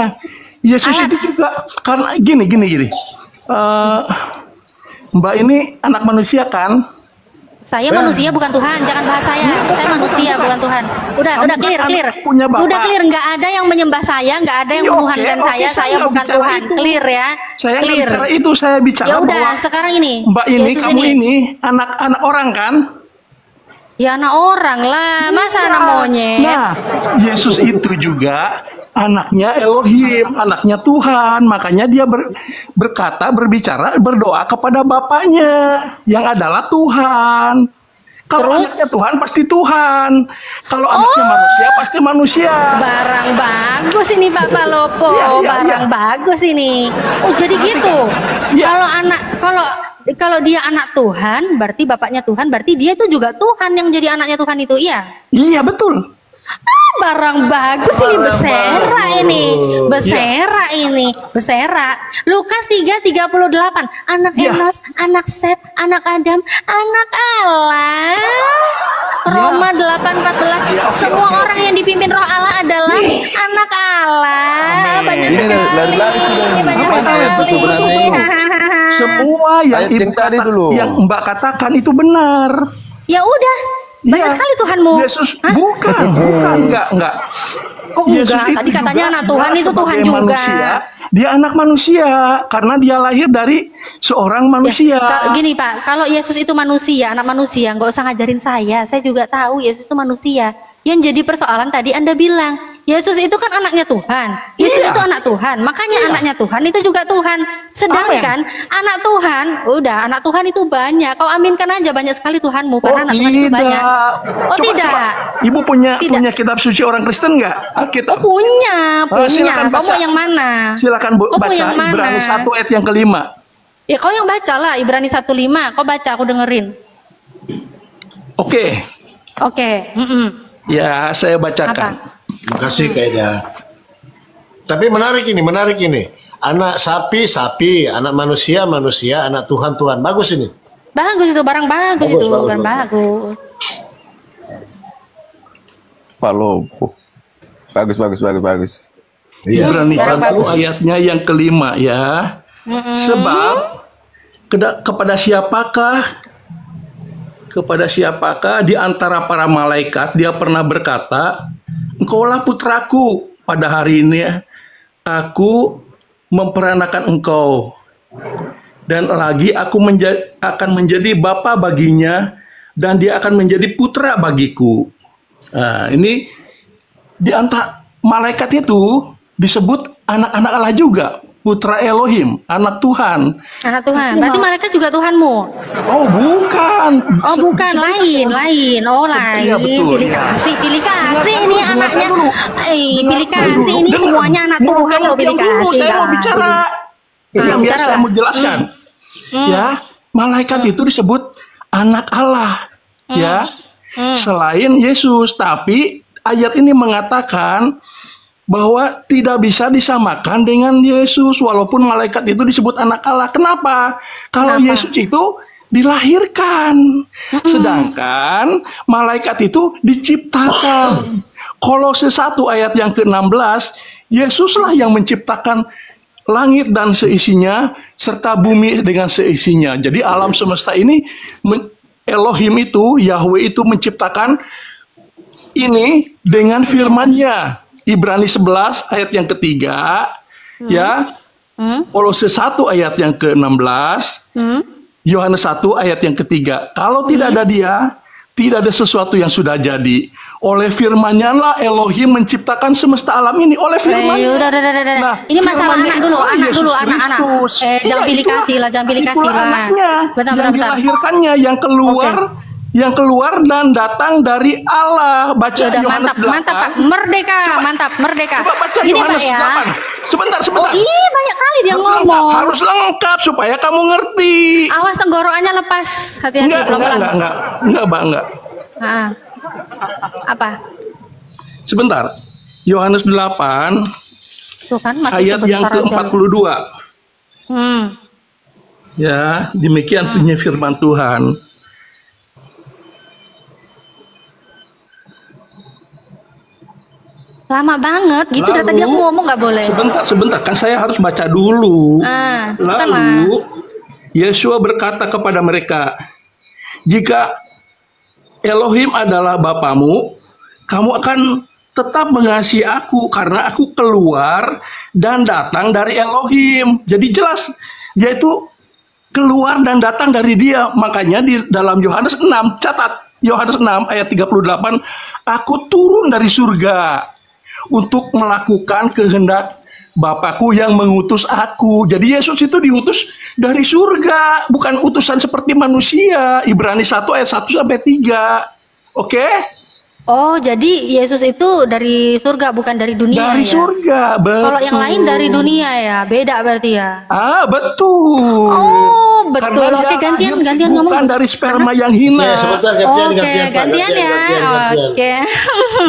Yesus Alat. itu juga karena gini. Mbak ini anak manusia kan? Saya manusia bukan Tuhan. Jangan bahas saya. Saya manusia bukan Tuhan. Udah Kamu clear, kan clear. punya Bapak. Udah clear. Nggak ada yang menyembah saya. Nggak ada yang Iya, menuhankan oke, saya. saya Saya nggak bukan bicara Tuhan. itu. Clear ya. Saya nggak Clear. bicara itu, saya bicara Ya udah. bahwa Sekarang ini. Mbak ini, Yesus kamu ini anak-anak orang kan? Ya anak orang lah. Masa anak monyet? Nah, Yesus itu juga anaknya Elohim, anaknya Tuhan. Makanya dia berbicara, berdoa kepada Bapaknya yang adalah Tuhan. Kalau anaknya Tuhan pasti Tuhan. Kalau anaknya manusia pasti manusia. Barang bagus ini Pak Palopo. Iya, Barang bagus ini. Oh jadi gitu. Iya. Kalau dia anak Tuhan, berarti bapaknya Tuhan, berarti dia itu juga Tuhan yang jadi anaknya Tuhan itu, iya. Iya betul. Barang bagus ini besera ini. Besera ini. Besera. Lukas 3:38. Anak Iya. Enos, anak Set, anak Adam, anak Allah. Roma 8:14. Semua orang yang dipimpin Roh Allah adalah anak Allah. Banyak Ini sekali. lari-lari sudah ini. Banyak Apa itu ayat itu sebenarnya ini? Semua yang Ayat yang tadi dulu. yang Mbak katakan itu benar. Ya udah. Banyak Iya. sekali Tuhanmu. Yesus Hah? bukan, enggak. Kok Yesus enggak? itu Tadi katanya juga anak Tuhan dia itu Tuhan sebagai juga. Manusia, dia anak manusia karena dia lahir dari seorang manusia. Gini Pak, kalau Yesus itu manusia, anak manusia, nggak usah ngajarin saya. Saya juga tahu Yesus itu manusia. Yang jadi persoalan tadi Anda bilang, Yesus itu kan anaknya Tuhan. Yesus Iya. itu anak Tuhan, makanya anaknya Tuhan itu juga Tuhan. Sedangkan anak Tuhan, udah anak Tuhan itu banyak. Kau aminkan aja banyak sekali Tuhanmu karena anak Tuhan itu banyak. Oh tidak. Ibu punya Tidak. kitab suci orang Kristen nggak? Alkitab. Oh punya. Silakan Kau baca. mau yang mana? Silakan Oh, mau baca yang mana? Ibrani 1 ayat yang kelima. Ya kau yang baca lah Ibrani 1:5. Kau baca, aku dengerin. Oke. Oke. Ya, saya bacakan. Apa? Terima kasih Kaida. Tapi menarik ini. Anak sapi, anak manusia, anak Tuhan. Bagus ini. Bagus itu, barang bagus, Bagus, itu, bagus, barang bagus. Pak Lopo. Bagus. Iya. Ibrani Barang 1 bagus. ayatnya yang kelima ya. Sebab kepada siapakah di antara para malaikat dia pernah berkata, engkaulah putraku, pada hari ini aku memperanakan engkau, dan lagi aku akan menjadi bapa baginya, dan dia akan menjadi putra bagiku. Nah, ini di antara malaikat itu disebut anak-anak Allah juga, putra Elohim, anak Tuhan. Anak Tuhan. Berarti malaikat juga Tuhanmu. Oh, bukan. Oh, bukan, lain. Oh, lain. Iya, betul, Pilih ya. kasih ini Dengarkan anaknya. dulu. Pilih kasih ini Dengar. semuanya anak Tuhan loh, pilih Diam dulu, kasih. saya mau Kak. bicara. bicara Biar saya lah. mau jelaskan. Ya, malaikat itu disebut anak Allah. Ya, selain Yesus. Tapi ayat ini mengatakan bahwa tidak bisa disamakan dengan Yesus, walaupun malaikat itu disebut anak Allah. Kenapa? Kalau Kenapa? Yesus itu dilahirkan, sedangkan malaikat itu diciptakan. Kolose 1 ayat yang ke-16, Yesuslah yang menciptakan langit dan seisinya, serta bumi dengan seisinya. Jadi alam semesta ini, Elohim itu, Yahweh itu menciptakan ini dengan firman-Nya. Ibrani 11 ayat yang ketiga, ya. Kolose 1 ayat yang ke-16, Yohanes 1 ayat yang ketiga. Kalau tidak ada dia, tidak ada sesuatu yang sudah jadi. Oleh firman-Nya lah Elohim menciptakan semesta alam ini, oleh firman-Nya. Udah. Nah, Ini masalah firman-Nya anak dulu, itu anak Yesus dulu, anak-anak. Kristus. Jangan pilih Itulah- kasih lah, jangan pilih kasih itulah lah. anaknya Bentar. yang dilahirkannya, yang keluar dan datang dari Allah. Baca Ya udah, Yohanes 8. mantap Pak. Merdeka. Coba baca Gini Yohanes Pak ya. 8. Sebentar. Oh iya, banyak kali dia Harus ngomong. lengkap, harus lengkap supaya kamu ngerti. Awas tenggorokannya lepas. Hati-hati, pelan-pelan. Enggak, Mbak, enggak. Ah. Apa? Sebentar. Yohanes 8 Tuh kan masih ayat yang sebentar aja. ke-42. Hmm. Ya, demikian bunyi firman Tuhan. Lama banget gitu dari tadi aku ngomong nggak boleh. Sebentar, kan saya harus baca dulu. Cepetan lah. Lalu Yesua berkata kepada mereka, jika Elohim adalah Bapamu, kamu akan tetap mengasihi aku karena aku keluar dan datang dari Elohim. Jadi jelas, dia itu keluar dan datang dari dia. Makanya di dalam Yohanes 6, catat Yohanes 6 ayat 38, aku turun dari surga untuk melakukan kehendak Bapakku yang mengutus aku. Jadi Yesus itu diutus dari surga, bukan utusan seperti manusia. Ibrani 1 ayat 1 sampai 3. Oke? Oh, jadi Yesus itu dari surga bukan dari dunia Dari ya? surga, betul. Kalau yang lain dari dunia ya, beda berarti ya. Betul. Oh, betul. Karena Oke, dia gantian lahir ngomong. bukan dari sperma yang hina. Ya, sebentar Oke, gantian, Pak. gantian ya. Oke.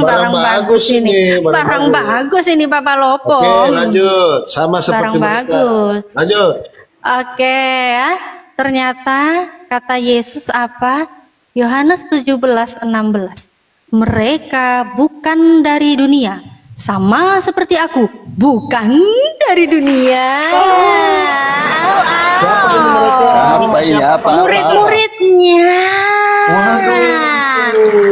Barang bagus ini, Barang bagus ini Papa Lopo. Oke, lanjut. Sama seperti Barang mereka. bagus. Lanjut. Oke ya. Ternyata kata Yesus apa? Yohanes 17:16. Mereka bukan dari dunia, sama seperti aku, bukan dari dunia. Apa ini? Apa? Murid-muridnya.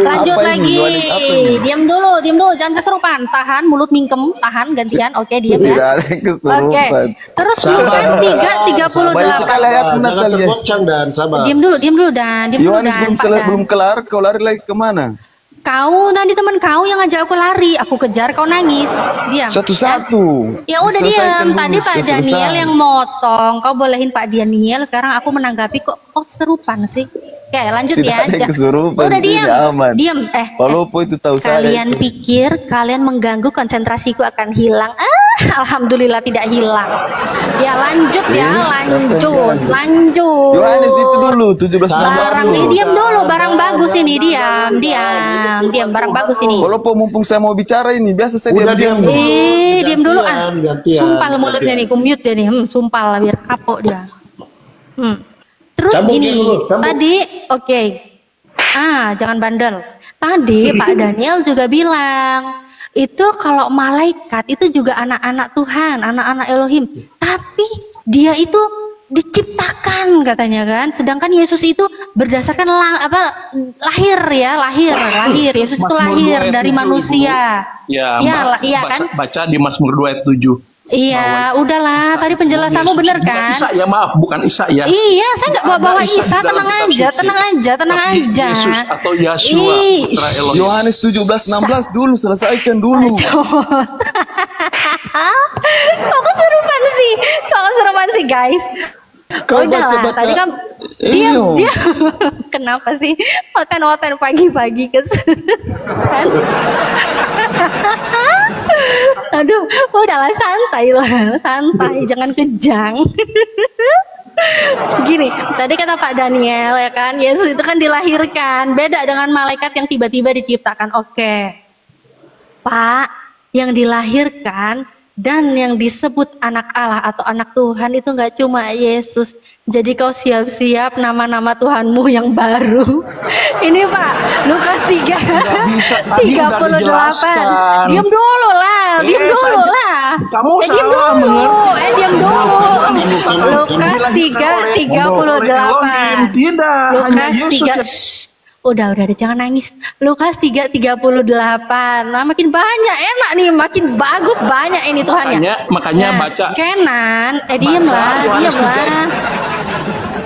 Lanjut Apa ini? lagi. Apa ini? Diam dulu, jangan keserupan. Tahan, mulut mingkem, tahan gantian. Oke, diam Tidak ya. ada yang Oke. kesurupan. Terus Sabar. Lukas 3:38. Banyak sekali ayat Jangan Natal ya. tergoncang dan sabar. Diam dulu Dan. Diam dulu Yohanes Dan. Pak Dan. belum kelar, kau lari lagi kemana? Kau tadi teman kau yang ngajak aku lari, aku kejar kau nangis. Diam. Satu-satu. Ya udah Selesaikan diam. dulu, Tadi Pak sudah Daniel selesai. yang motong. Kau bolehin Pak Daniel. Sekarang aku menanggapi kok serupan sih. Oke, lanjut Tidak ya. ada yang kesurupan, Udah ini diam. aman. Diam. Pak Lopo itu tahu saya. Kalian itu. pikir kalian mengganggu konsentrasiku akan hilang? Alhamdulillah tidak hilang. Ya lanjut ya, lanjut. Yohanes itu dulu 17 Barang dulu. diam dulu, barang bagus ini, diam, barang bagus ini. Pak Lopo mumpung saya mau bicara ini, biasa saya Udah diam. diam dulu. Diam dulu Gantian. Sumpal mulutnya nih, kumute dia nih. Sumpal biar kapok dia. Terus Cambuk ini dia dulu, cambuk. tadi oke. Jangan bandel. Tadi Pak Daniel juga bilang Itu kalau malaikat itu juga anak-anak Tuhan, anak-anak Elohim. Tapi dia itu diciptakan katanya kan. Sedangkan Yesus itu berdasarkan lahir. Yesus itu Mazmur 2 lahir ayat dari 7, manusia. Ibu. Ya, Iya kan? Baca di Mazmur 2 ayat 7. Iya, udahlah. Tadi penjelasanmu bener kan? Bukan Isa ya, maaf, bukan Isa ya. Iya, saya nggak bawa Ada Isa Isa, di dalam tenang kitab aja, suci. tenang Tapi aja. Yesus atau Yeshua, Ih, putra Elohim. Yohanes 17:16 dulu, selesaikan dulu. Kok keserupan sih guys. Kau Udahlah, baca-baca. tadi kan Iyo. dia kenapa sih oten pagi-pagi kan? Aduh, udahlah santai, jangan kejang. Gini, tadi kata Pak Daniel ya kan, Yesus itu kan dilahirkan, beda dengan malaikat yang tiba-tiba diciptakan. Oke, Pak, yang dilahirkan dan yang disebut anak Allah atau anak Tuhan itu nggak cuma Yesus. Jadi kau siap-siap nama-nama Tuhanmu yang baru. Ini Pak, Lukas 3 38. Diam dulu lah. Kamu Diam salah dulu. Diam dulu. Lukas 3:38. Tidak, hanya Lukas Yesus 3. yang- Udah deh, jangan nangis. Lukas 3:38. Nah, makin banyak, enak nih, makin bagus, banyak ini Tuhannya. Makanya baca. Kenan, diam Yohanes 3. lah.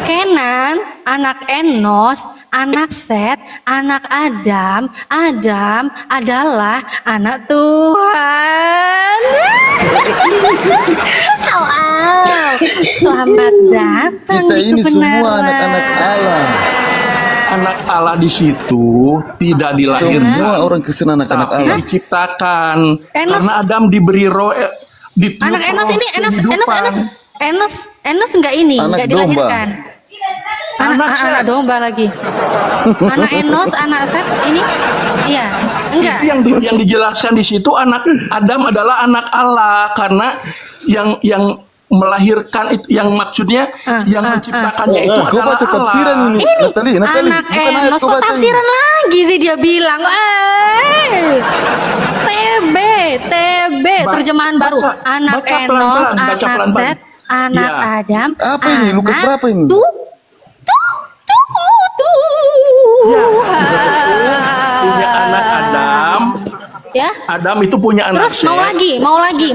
Kenan, anak Enos, anak Set, anak Adam. Adam adalah anak Tuhan. Selamat datang Kita di ini semua kebenaran. anak-anak Allah. Anak Allah di situ tidak dilahirkan, Semua orang Kristen anak-anak tapi Allah. diciptakan. Enos. Karena Adam diberi roh, ditiup Anak Enos roh ini kehidupan. Enos enggak ini, Anak enggak domba. dilahirkan. Anak domba lagi. Anak Enos, anak Set ini, iya, enggak. Itu yang dijelaskan di situ, anak Adam adalah anak Allah karena yang melahirkan itu, yang maksudnya yang menciptakannya itu Kau adalah baca tafsiran Allah. ini, Natali. Anak Bukan ayat Enos, kau kok baca ini. tafsiran lagi sih dia bilang. TB, Ba- terjemahan baru. baca- Anak baca Enos, pelan-pelan, baca anak pelan-pelan. Set, anak Iya. Adam. Apa ini? Lukas anak berapa ini? Tuhan. Punya anak Adam. Ya. Adam itu punya anak Terus mau Set. lagi. Set itu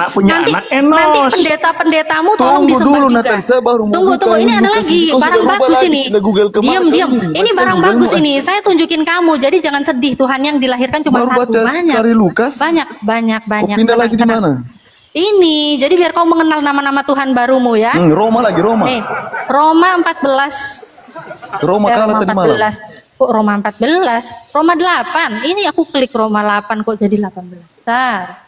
punya anak Enos. Nanti pendeta-pendetamu tolong Tunggu disebar dulu, juga. Nathan, saya baru mau Tunggu, buka ini ini, ada Lukas lagi ini. Kau barang sudah rubah bagus lagi, ini. tidak Google kemarin. Diam. Ini Pasti barang Google bagus mu. ini. Saya tunjukin kamu. Jadi jangan sedih. Tuhan yang dilahirkan cuma Baru satu. baca Banyak. dari Lukas. Banyak. Kau pindah lagi di Tenang. mana? Ini. Jadi biar kau mengenal nama-nama Tuhan barumu ya. Roma lagi, Roma. Nih, Roma 14. Roma kalah tadi malam. Kok Roma 14? Roma 8. Ini aku klik Roma 8 kok jadi 18. Bentar.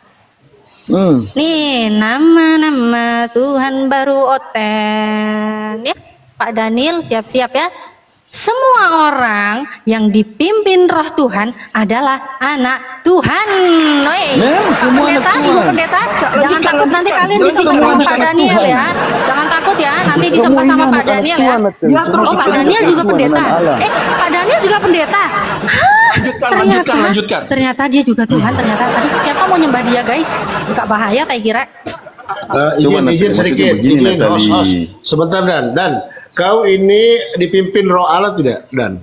Nih, nama-nama Tuhan baru Oten. Ya, Pak Daniel siap-siap ya. Semua orang yang dipimpin roh Tuhan adalah anak Tuhan. Woi, semua pendeta, anak Ibu Tuhan. pendeta, jangan takut nanti kalian Jelas disebut semua sama anak Pak Daniel Tuhan. ya. Jangan takut ya, nanti disebut sama Pak Daniel ya. Ya, terus Oh, Pak Daniel juga pendeta. Pak Daniel juga pendeta. Lanjutkan. Ternyata dia juga Tuhan. Ternyata tadi siapa mau nyembah dia guys? Enggak bahaya, saya kira. Coba, Izin Natali, sedikit, maksudnya begini, Natali. host. Sebentar Dan, kau ini dipimpin roh Allah tidak, Dan?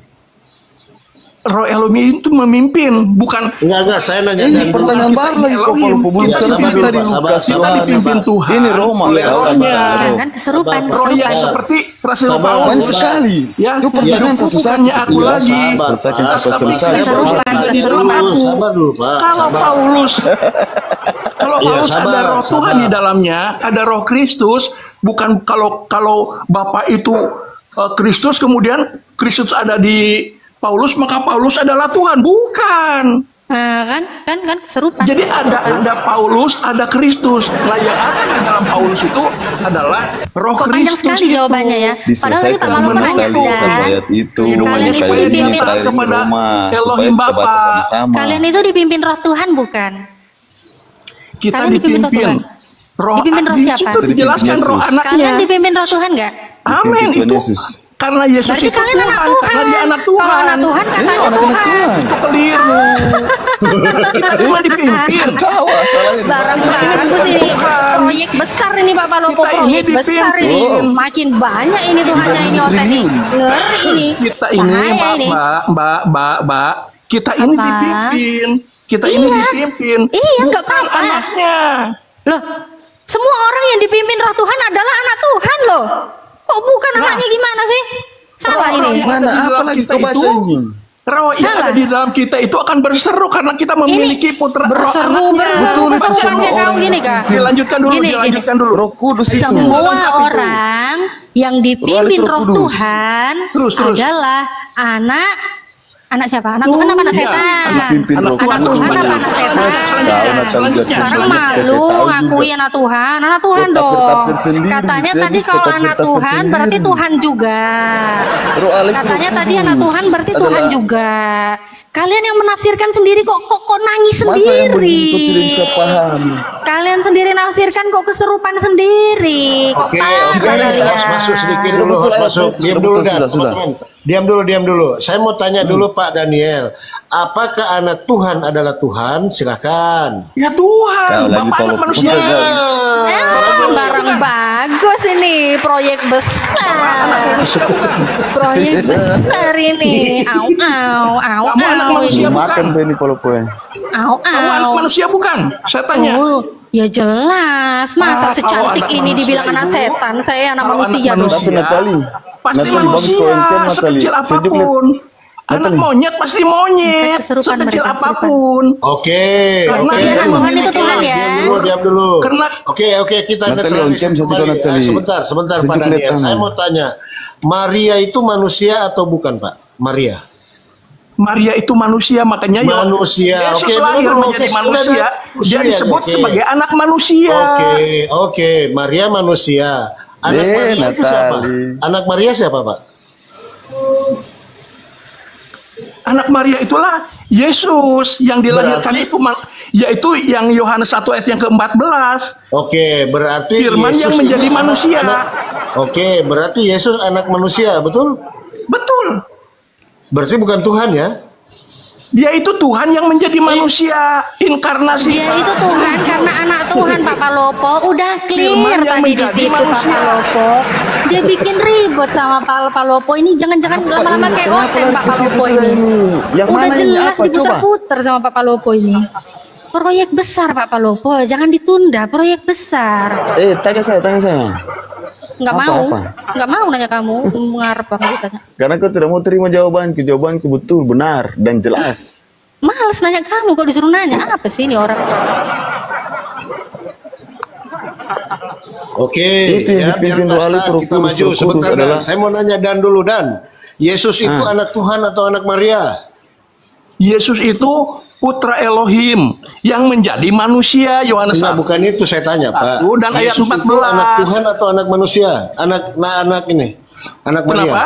Roh Elohim itu memimpin, bukan Enggak, saya nanya Ini Dan. pertanyaan baru lagi kok kalau belum Ya, selesai sabar dulu, tadi Pak, Lukas, sabar. Yohanes. dipimpin Tuhan. Ini Roma oleh ya, rohnya. sabar. Kan keserupan. Roh yang Sabar. seperti Rasul Sabar. Paulus. Banyak sekali. Ya, Itu pertanyaan hidupku satu-satu. bukannya aku Ya, lagi. sabar, Selesaikan Pak. sampai selesai. Keserupan, Di dalam aku. Sabar dulu, Pak. Kalau Sabar. Paulus Iya, Paulus sabar, ada roh Tuhan sabar. di dalamnya, ada roh Kristus, bukan kalau Bapak itu Kristus, kemudian Kristus ada di Paulus, maka Paulus adalah Tuhan, bukan. Nah, kan keserupan. Jadi ada Paulus, ada Kristus. Nah, yang ada di dalam Paulus itu adalah roh Kok panjang Kristus sekali itu. jawabannya ya. Padahal tadi Pak Diselesaikan Lalo pernah Natali nyadar. satu ayat itu Kehidupannya yang seperti kayak ini dipimpin terakhir di kepada Roma supaya Elohim kita baca Bapa. sama-sama. Kalian itu dipimpin roh Tuhan bukan? Kita Kalian dipimpin roh Tuhan. roh Dipimpin roh di siapa? situ dijelaskan Dipimpin roh Yesus. anaknya. Kalian dipimpin roh Tuhan nggak? Amin, Dipimpin Tuhan itu Yesus. karena Yesus Berarti itu kalian anak Tuhan, Tuhan. karena dia anak Tuhan. Kalau anak Tuhan katanya anak-anak Tuhan. Tuhan. Itu keliru. Kita cuma dipimpin. Tawa, salahnya di mana? Barang bagus ini, proyek besar ini Pak Palopo, Kita ini proyek besar ini, dipimpin. makin banyak ini Tuhannya ini otak nih, ngeri ini, Kita ini, bahaya ini. Mbak, kita ini Apa? dipimpin. Kita Iya. ini dipimpin. Iya, nggak Bukan apa-apa. anaknya. Loh, semua orang yang dipimpin Roh Tuhan adalah anak Tuhan loh. Kok bukan anaknya gimana sih? Salah Roh ini. yang ada Mana di apa dalam lagi kita kau baca itu, ini? Roh yang Salah. ada di dalam kita itu akan berseru karena kita memiliki putra roh berseru, anaknya. Betul, itu berseru semua kayak kau orang gini kak. Dilanjutkan dulu, Gini, dilanjutkan dulu. Roh Kudus itu. Semua orang yang dipimpin Roh Roh Kudus. Tuhan Terus. adalah anak siapa? Anak Tuhan apa anak Iya. setan? Anak pimpin Roh Anak Kudus. Tuhan apa anak setan? Tahu Natal juga Sekarang sebenarnya malu kita tahu ngakui juga. anak Tuhan dong. Tafsir sendiri, Katanya jadi tadi kalau tafsir anak Tuhan sendiri. berarti Tuhan juga. Roh Allah itu Katanya Roh tadi Kudus. anak Tuhan berarti Tuhan Adalah- juga. Kalian yang menafsirkan sendiri kok nangis Masa yang begini kau tidak sendiri. bisa paham? Kalian sendiri nafsirkan kok keserupan sendiri. Kok Oke, parah sekarang kalian. harus masuk sedikit Sudah dulu, betul, harus masuk. sudah Diam betul, dulu, Dan. sudah. Teman-teman. Diam dulu. Saya mau tanya dulu Pak Daniel. Apakah anak Tuhan adalah Tuhan? Silakan. Ya Tuhan, Kau lagi Bapak anak Palopo. manusia. Barang bagus ini, proyek besar. Proyek besar ini. Au au au Kamu anak au. manusia ini. Makan saya ini Palopo ya. Au Kamu anak au. manusia bukan? Saya tanya. Oh, ya jelas. Masa Ah, secantik kalau anak ini dibilang manusia anak itu, setan? Saya anak kalau manusia anak dong. Tapi Natali, Pasti Natali bagus manusia, kau enten Natali. sekecil Sejuk lihat. apapun. Anak Natali. monyet pasti monyet, Keserupan sekecil mereka, apapun. Oke. Karena Oke. dia anak Tuhan itu Tuhan ya. Diam dulu. Karena- Oke, kita Natali, netralisir oncem saja kembali. kau, Natali. Sebentar Pak Sejuk lihat Daniel. kamu. Saya mau tanya. Maria itu manusia atau bukan, Pak? Maria. Maria itu manusia, makanya Manusia. Yesus Oke, lahir dulu, menjadi oke, manusia, sudah, dia sudah, disebut oke. sebagai anak manusia. Oke. Maria manusia. Anak Maria itu siapa? Natali. Anak Maria siapa, Pak? Anak Maria itulah Yesus yang dilahirkan Berarti- itu, yaitu yang Yohanes 1 ayat yang ke-14. Oke, berarti Firman yang Yesus menjadi ini manusia. Oke, berarti Yesus anak manusia, betul? Betul. Berarti bukan Tuhan ya? Dia itu Tuhan yang menjadi manusia, inkarnasi. Dia itu Tuhan karena anak Tuhan Pak Palopo. Udah clear Firman yang tadi di menjadi situ Pak manusia. Palopo. Dia bikin ribut sama Pak Palopo. Ini jangan-jangan lama-lama kayak hotel Pak Palopo ini. Yang Udah mana ini jelas apa? Coba. diputar-putar sama Pak Palopo ini. Proyek besar Pak Palopo, jangan ditunda. Proyek besar. Tanya saya. Nggak Apa, mau, apa? nggak mau nanya kamu. Ngarep banget tanya. Karena kau tidak mau terima jawabanku. Jawabanku betul, benar, dan jelas. Males nanya kamu, kok disuruh nanya apa sih ini orang? Oke, Itu yang dipimpin biar Roh Allah, pasta Roh kita Kudus, maju Roh Kudus sebentar. Dan. adalah- Saya mau nanya Dan dulu, Dan. Yesus itu anak Tuhan atau anak Maria? Yesus itu putra Elohim yang menjadi manusia. Yohanes Enggak, 1. bukan itu saya tanya, Pak. Dan ayat Yesus itu 14. anak Tuhan atau anak manusia? Anak ini. Anak Maria. Kenapa?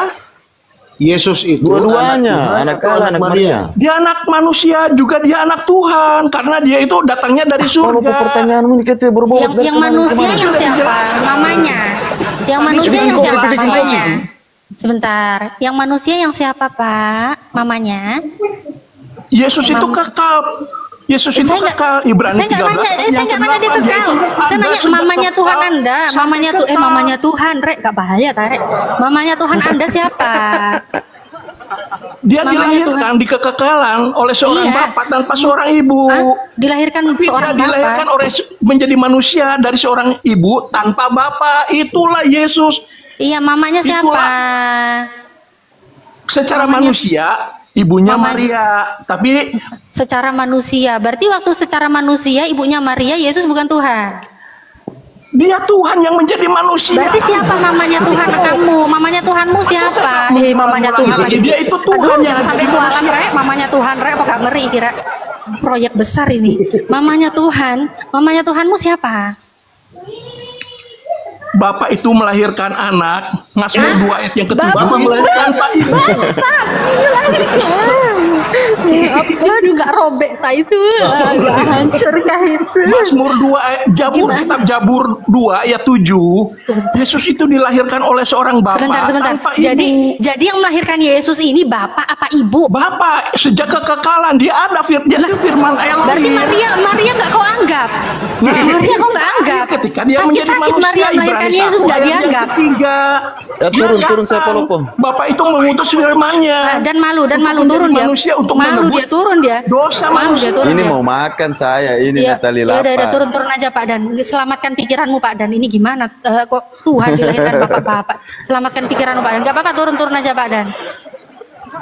Yesus itu Dua-duanya, Tuhan anak atau Allah, anak Maria. Dia anak manusia, juga dia anak Tuhan karena dia itu datangnya dari Kalau surga. pertanyaanmu ini kita berbobot Yang manusia yang siapa? Mamanya. Yang manusia yang siapa? Mamanya. Sebentar. Yang manusia yang siapa Pak? Mamanya. Yesus itu kekal. Yesus itu Saya nggak- kekal. Ibrani saya nggak 13 nanya, yang saya nggak nanya dia ke-8, kekal. yaitu Saya Anda nanya sudah mamanya kekal Tuhan Anda, sampai mamanya kekal. mamanya Tuhan, Rek, gak bahaya, Rek. Mamanya Tuhan Anda siapa? Dia Mamanya dilahirkan di kekekalan oleh seorang Iya. bapak tanpa seorang ibu. Hah? Dilahirkan Tapi seorang dia dilahirkan bapak. oleh menjadi manusia dari seorang ibu tanpa bapak. Itulah Yesus. Iya, mamanya siapa? Secara Mamanya- manusia, ibunya Mama- Maria. Tapi Secara manusia. Berarti waktu secara manusia ibunya Maria, Yesus bukan Tuhan. dia Tuhan yang menjadi manusia. Berarti siapa mamanya Tuhan kamu? Mamanya Tuhanmu siapa? Mamanya Tuhan lagi. Dia itu Tuhan Aduh, yang jangan sampai kualat, Rek. Mamanya Tuhan, Rek, apa gak ngeri kira? Proyek besar ini. Mamanya Tuhanmu siapa? Bapak itu melahirkan anak Mazmur 2 ayat yang ke-7 Bapak itu melahirkan tanpa ibu. Aduh, nggak robek tak itu, nggak hancur kah itu? Mazmur 2 kitab Jabur 2 ayat 7. Yesus itu dilahirkan oleh seorang bapak Sebentar. tanpa ibu. Jadi yang melahirkan Yesus ini bapak apa ibu? Bapak sejak kekekalan dia ada firman Elohim. Berarti Maria nggak kau anggap? Maria kau nggak anggap? Ketika dia menjadi Sakit-sakit manusia, Maria melahirkan Ibrani Yesus 1 nggak ayat yang dianggap. ketiga. Ya turun saya polopo. Bapak itu mengutus firman-Nya. Dan malu Untuk turun menjadi dia. manusia, untuk Malu menebus dia turun dia. dosa Malu manusia. dia turun Ini dia. mau makan saya, ini Iya, Natali ya udah lapar. turun aja Pak Dan. Selamatkan pikiranmu Pak Dan. Ini gimana? Kok Tuhan dilahirkan bapak-bapak? Selamatkan pikiranmu Pak Dan. Gak apa-apa turun aja Pak Dan.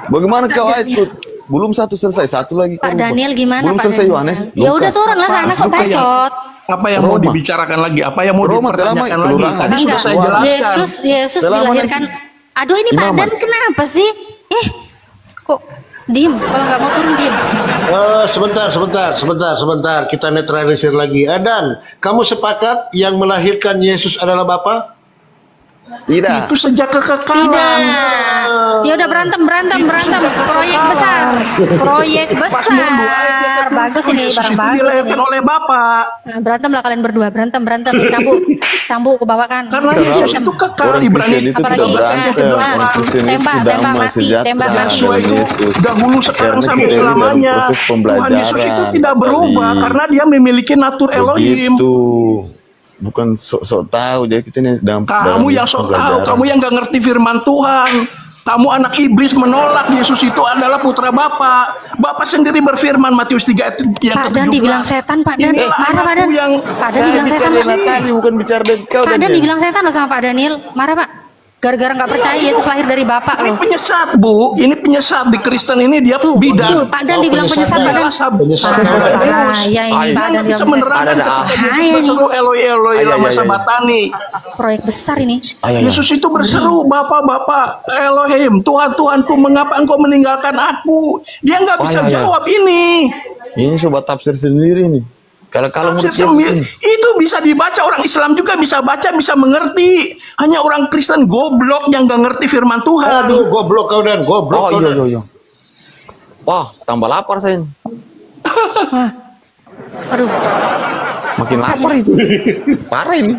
Bagaimana kau ikut? Belum satu selesai, satu lagi Pak kau lupa. Daniel gimana Belum Pak selesai Daniel? Yohanes. Ya udah Lukas. turunlah sana kok Lukas. besot. Apa yang mau Roma. dibicarakan lagi? Apa yang mau Roma, dipertanyakan Roma, lagi? kelurahan. Tadi sudah saya jelaskan. Yesus Selama dilahirkan. Aduh ini Pak Imamat. Dan kenapa sih? Kok diem? Kalau nggak mau turun diem. Sebentar. Kita netralisir lagi. Dan, kamu sepakat yang melahirkan Yesus adalah Bapa? Tidak. Itu sejak kekekalan. Tidak. Ya udah berantem. Proyek besar. Bagus ini Yesus barang itu bagus dilahirkan ini. oleh Bapak. Nah, berantem lah kalian berdua, berantem. Cambuk ke bawah kan. Karena Yesus itu kekal Orang Ibrani. Kristen itu Apalagi tidak berantem. nah, Orang Kristen itu tembak, damai, mati, sejahtera tembak, mati. Yesua dengan itu Yesus. dahulu, sekarang Karena sampai kita ini dalam selamanya. proses Tuhan pembelajaran. Yesus itu tidak berubah Natali. karena dia memiliki natur Elohim. Begitu. Bukan sok tahu, jadi kita ini dalam Kamu yang sok tahu, kamu yang gak ngerti firman Tuhan. Kamu anak iblis menolak Yesus itu adalah putra Bapak. Bapak sendiri berfirman Matius 3 ayat yang Pak Dan ke-17. dibilang setan, Pak Dan. Inilah Marah Pak Dan. anakku yang Pak Dan Saya dibilang setan. bicara Natali, bukan bicara dengan kau. Pak Dan Daniel. dibilang setan loh sama Pak Daniel. Marah Pak. Gara-gara nggak percaya Yesus lahir dari Bapak Ini loh. penyesat, Bu. Ini penyesat di Kristen ini dia bidan. Pak Dan dibilang penyesat Pak Dan. Penyesat. Ya ini Pak Dan Bisa dibilang menerangkan Ada. ketika Bahaya Yesus nih. berseru Eloi lama Ay. sabatani. proyek besar ini. Yesus itu berseru, Bapak Elohim, Tuhanku, mengapa engkau meninggalkan aku? Dia nggak bisa jawab ini. Ini sobat tafsir sendiri nih. Kalau Tafsir menurut Yesus sendiri. ini. Itu bisa dibaca, orang Islam juga bisa baca, bisa mengerti. Hanya orang Kristen goblok yang nggak ngerti firman Tuhan. Aduh, goblok kau Dan, goblok Oh kau Dan. iya. Wah, tambah lapar saya ini. Aduh, Makin lapar itu. Parah ini.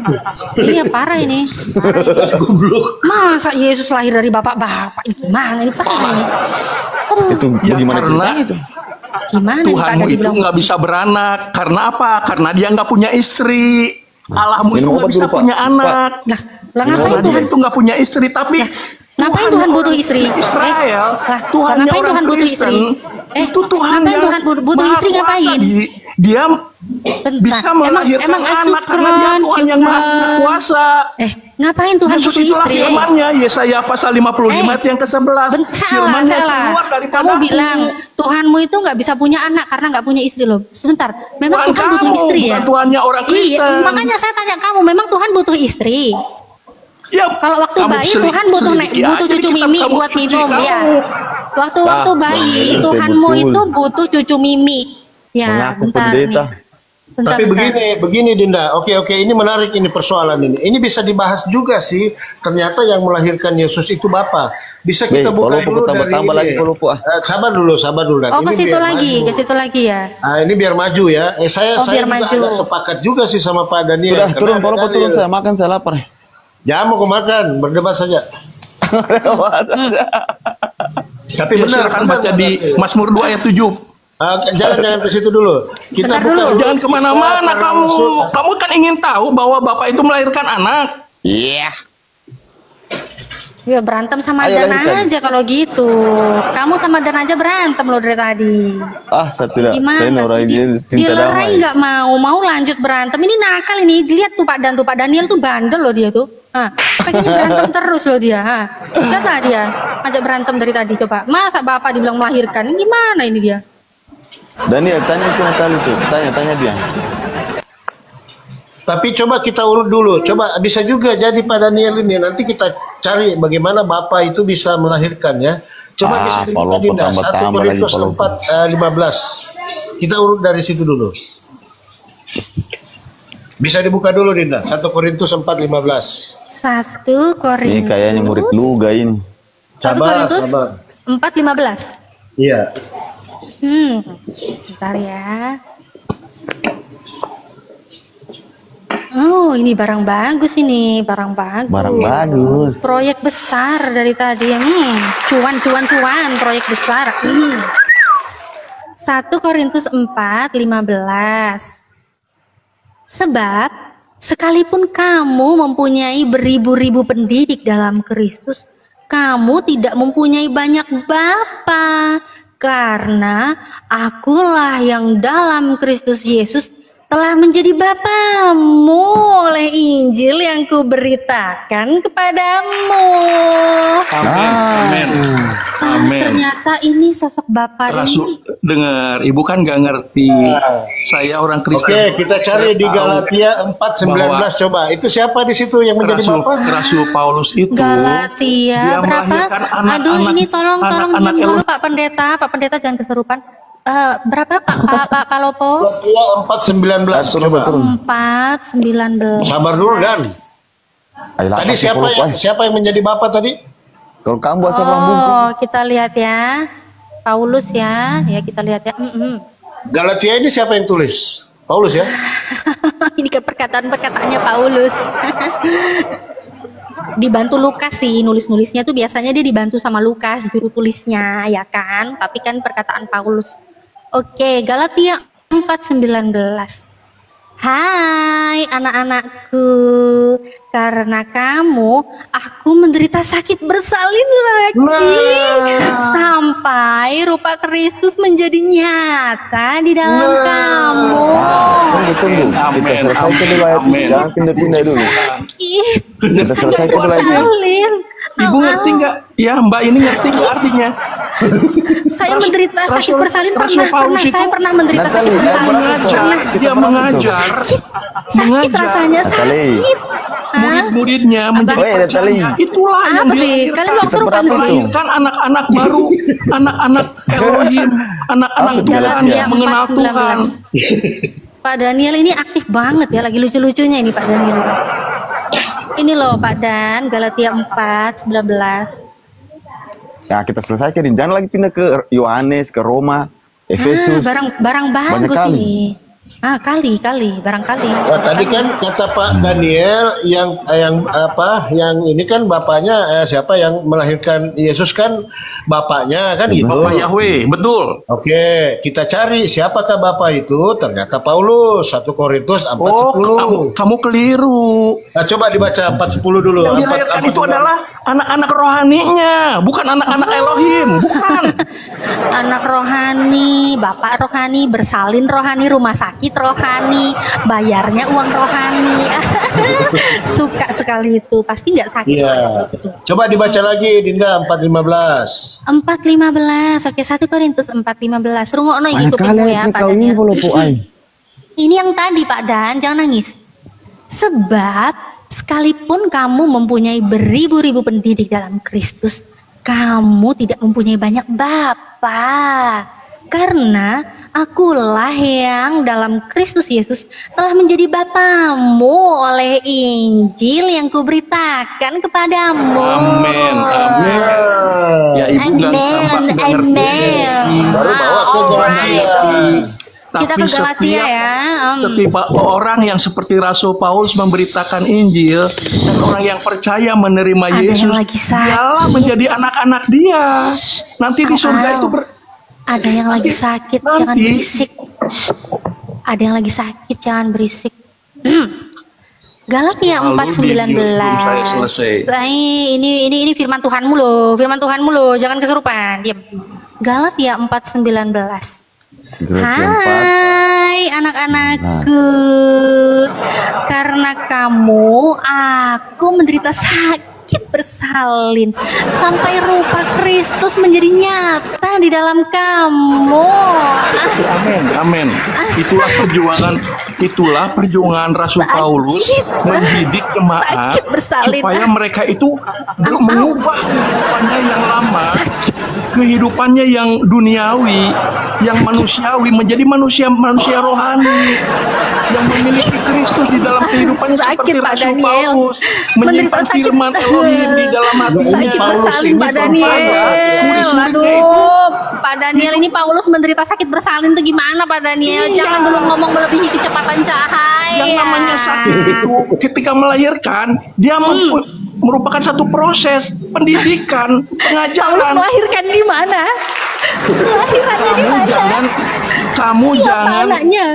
iya parah ini. Masa Yesus lahir dari bapak-bapak? Ini gimana ini parah ini? Aduh, Itu Ya, bagaimana karena ceritanya itu? gimana nih Pak Tuhanmu Dan itu dibilang? nggak bisa beranak. Karena apa? Karena dia nggak punya istri. Allahmu itu minum nggak obat bisa dulu, Pak. punya anak. Lah ngapain Tuhan Tuhan? itu nggak punya istri, tapi Ngapain Tuhan butuh istri? Israel, lah Tuhannya ngapain orang Tuhan butuh Kristen, istri? itu Tuhan ngapain yang Tuhan butuh Maha istri Kuasa. ngapain? Dia Bentar, bisa melahirkan emang anak karena dia Tuhan yang Maha Kuasa. Ngapain Tuhan Yesus butuh itulah istri? firman-Nya, Yesaya pasal 55 ayat yang ke-11. Firman-Nya keluar daripada Kamu aku. bilang Tuhanmu itu nggak bisa punya anak karena nggak punya istri loh. Sebentar, memang Tuhan Tuhan butuh kamu, istri ya? bukan Tuhannya orang Kristen. Iya, makanya saya tanya kamu, memang Tuhan butuh istri? Ya, Kalau waktu kamu bayi Tuhan butuh selidiki butuh aja di cucu kitab mimi kamu buat suci minum kamu. ya. Waktu Ah, bayi betul. Tuhanmu itu butuh cucu mimi. Ya, Mengaku bentar pendeta. nih. Bentar, Tapi bentar. begini Dinda. Oke, ini menarik ini persoalan ini. Ini bisa dibahas juga sih. Ternyata yang melahirkan Yesus itu Bapa. Bisa kita buka dulu dari tambah lagi ini. polupu, ah. Sabar dulu Dan. Oh, Ini ke situ biar lagi, maju. ke situ lagi ya. Ini biar maju ya. Saya biar juga maju. agak sepakat juga sih sama Pak Daniel. Sudah, Karena turun ada polupu, turun Daniel. saya makan, saya lapar. Jangan mau makan, berdebat saja. Tapi Ya, benar, silakan benar, baca di Daniel. Mazmur 2 ayat 7. Jangan ke situ dulu. Kita Bentar buka dulu. Jangan kemana-mana kisah kamu. Rasul. Kamu kan ingin tahu bahwa Bapak itu melahirkan anak. Iya. Ya berantem sama Ayo, Dan lanjutkan. aja kalau gitu. Kamu sama Dan aja berantem loh dari tadi. Saya tidak. Saya Gimana orang sih? dia cinta Dilerai damai. nggak mau lanjut berantem. Ini nakal ini. Lihat tuh Pak Daniel tuh bandel loh dia tuh. Pengen berantem terus loh dia. Lihatlah dia ajak berantem dari tadi coba. Masa Bapak dibilang melahirkan? Ini gimana ini dia? Daniel, tanya itu Natali tuh. Tanya dia. Tapi coba kita urut dulu. Coba bisa juga jadi Pak Daniel ini. Nanti kita cari bagaimana Bapak itu bisa melahirkan ya. Coba bisa dibuka kalau Dinda. 1 tambah-tambah Korintus lagi, kalau 4:15. Kita urut dari situ dulu. Bisa dibuka dulu Dinda. 1 Korintus 4:15. 1 Ini Korintus. kayaknya murid Luga ini. 1 Sabar, Korintus sabar. 4:15. Iya. Bentar ya. Oh, ini barang bagus ini, barang bagus. Barang bagus. Proyek besar dari tadi. Cuan, proyek besar. 1 Korintus 4:15. Sebab sekalipun kamu mempunyai beribu-ribu pendidik dalam Kristus, kamu tidak mempunyai banyak bapa, karena akulah yang dalam Kristus Yesus telah menjadi bapamu oleh Injil yang kuberitakan kepadamu. Amin. Ternyata ini sosok bapak ini. Dengar, ibu kan nggak ngerti. Saya orang Kristen. Oke, kita cari di Galatia 4:19 coba. Itu siapa di situ yang menjadi bapak? Rasul Paulus itu. Galatia dia berapa? melahirkan anak-anak- Aduh, ini tolong anak-anak diam dulu Elohim. Pak Pendeta. Pak Pendeta jangan keserupan. Berapa Pak Palopo? Galatia 4:19 coba. 4:19. Sabar dulu Dan. Ayolah, Tadi siapa yang menjadi bapak tadi? Kalau kamu bahasa bungkuk. Oh, kita lihat ya. Paulus ya. Ya, kita lihat ya. Galatia ini siapa yang tulis? Paulus ya? Ini perkataan-perkataannya Paulus. Dibantu Lukas sih, nulis-nulisnya tuh biasanya dia dibantu sama Lukas, juru tulisnya, ya kan? Tapi kan perkataan Paulus. Oke, Galatia 4:19. Hai anak-anakku, karena kamu, aku menderita sakit bersalin lagi, sampai rupa Kristus menjadi nyata di dalam kamu. Tunggu. Kita selesaikan dulu ayat ini. Jangan pindah-pindah dulu. Sakit Kita selesaikan dulu ayat ini. bersalin. Ibu ngerti nggak? Ya, Mbak ini ngerti nggak artinya? Saya menderita sakit bersalin, Rasul Paulus itu saya pernah menderita sakit Natalie, bersalin. Dia mengajar, Sakit rasanya Natalie. sakit. murid-muridnya menjadi Oh, iya, Natalie. percaya. Itulah yang Apa sih? dilahirkan. Kalian nggak kesurupan Berapa sih? itu? Kan anak-anak baru, anak-anak Elohim, anak-anak Oke, Tuhan Galatia yang mengenal 4:19. Tuhan. Pak Daniel ini aktif banget ya, lagi lucu-lucunya ini Pak Daniel. Ini loh Pak Dan, Galatia 4:19. Ya, kita selesaikan ini. Jangan lagi pindah ke Yohanes, ke Roma, Efesus. Barang Banyak bagus kali. ini. Barangkali. Nah, tadi kan kata Pak Daniel yang ini kan bapaknya siapa yang melahirkan Yesus kan bapaknya kan gitu. Bapak Yahweh, betul. Oke, kita cari siapakah bapak itu? Ternyata Paulus, 1 Korintus 4:10. Kamu keliru. Nah, coba dibaca 4:10 dulu. Yang dilahirkan itu adalah anak-anak rohaninya, bukan anak-anak Elohim, bukan. Anak rohani, bapak rohani, bersalin rohani, rumah sakit rohani, bayarnya uang rohani. Suka sekali itu, pasti nggak sakit. Iya. Gitu. Coba dibaca lagi Dinda 4:15. 4:15. Oke, 1 Korintus 4:15. Rungokno iki Banyak kali kupingmu ya, ayatnya Pak kau ini Daniel. kalau puai. Ini yang tadi Pak Dan, jangan nangis. Sebab sekalipun kamu mempunyai beribu-ribu pendidik dalam Kristus, kamu tidak mempunyai banyak bapa. Karena akulah yang dalam Kristus Yesus telah menjadi bapamu oleh Injil yang kuberitakan kepadamu. Amin. Ya, ibu nggak ngerti. Amin. Baru bawa ke Galatia. Kita ke Galatia ya. Setiap orang yang seperti Rasul Paulus memberitakan Injil dan orang yang percaya menerima Ada Yesus, yang lagi sakit. dialah menjadi anak-anak Dia. Nanti di surga itu Ada yang lagi sakit, Nanti. jangan berisik. Ada yang lagi sakit, jangan berisik. Galatia Lalu 4:19. belum saya selesai. Ini firman Tuhanmu loh, jangan kesurupan. Diam. Galatia 4:19. Hai anak-anakku, karena kamu, aku menderita sakit bersalin sampai rupa Kristus menjadi nyata di dalam kamu. Amin. Itulah perjuangan Rasul Paulus mendidik jemaat Sakit bersalin. supaya mereka itu mengubah kehidupannya yang lama, kehidupannya yang duniawi, yang manusiawi menjadi manusia rohani. yang memiliki Kristus di dalam kehidupannya seperti Sakit, Pak Rasul Daniel. Paulus menyimpan Menderita sakit. firman Elohim di dalam hatinya. Sakit Paulus bersalin ini Pak perempuan, Daniel. Murid-muridnya Aduh, Pak Daniel ini Paulus menderita sakit bersalin tuh gimana Pak Daniel? Iya. Jangan dulu ngomong melebihi kecepatan cahaya. Yang namanya sakit itu ketika melahirkan dia merupakan satu proses pendidikan, Paulus pengajaran. melahirkan di mana? Kelahirannya di mana? Kamu Siapa jangan anaknya?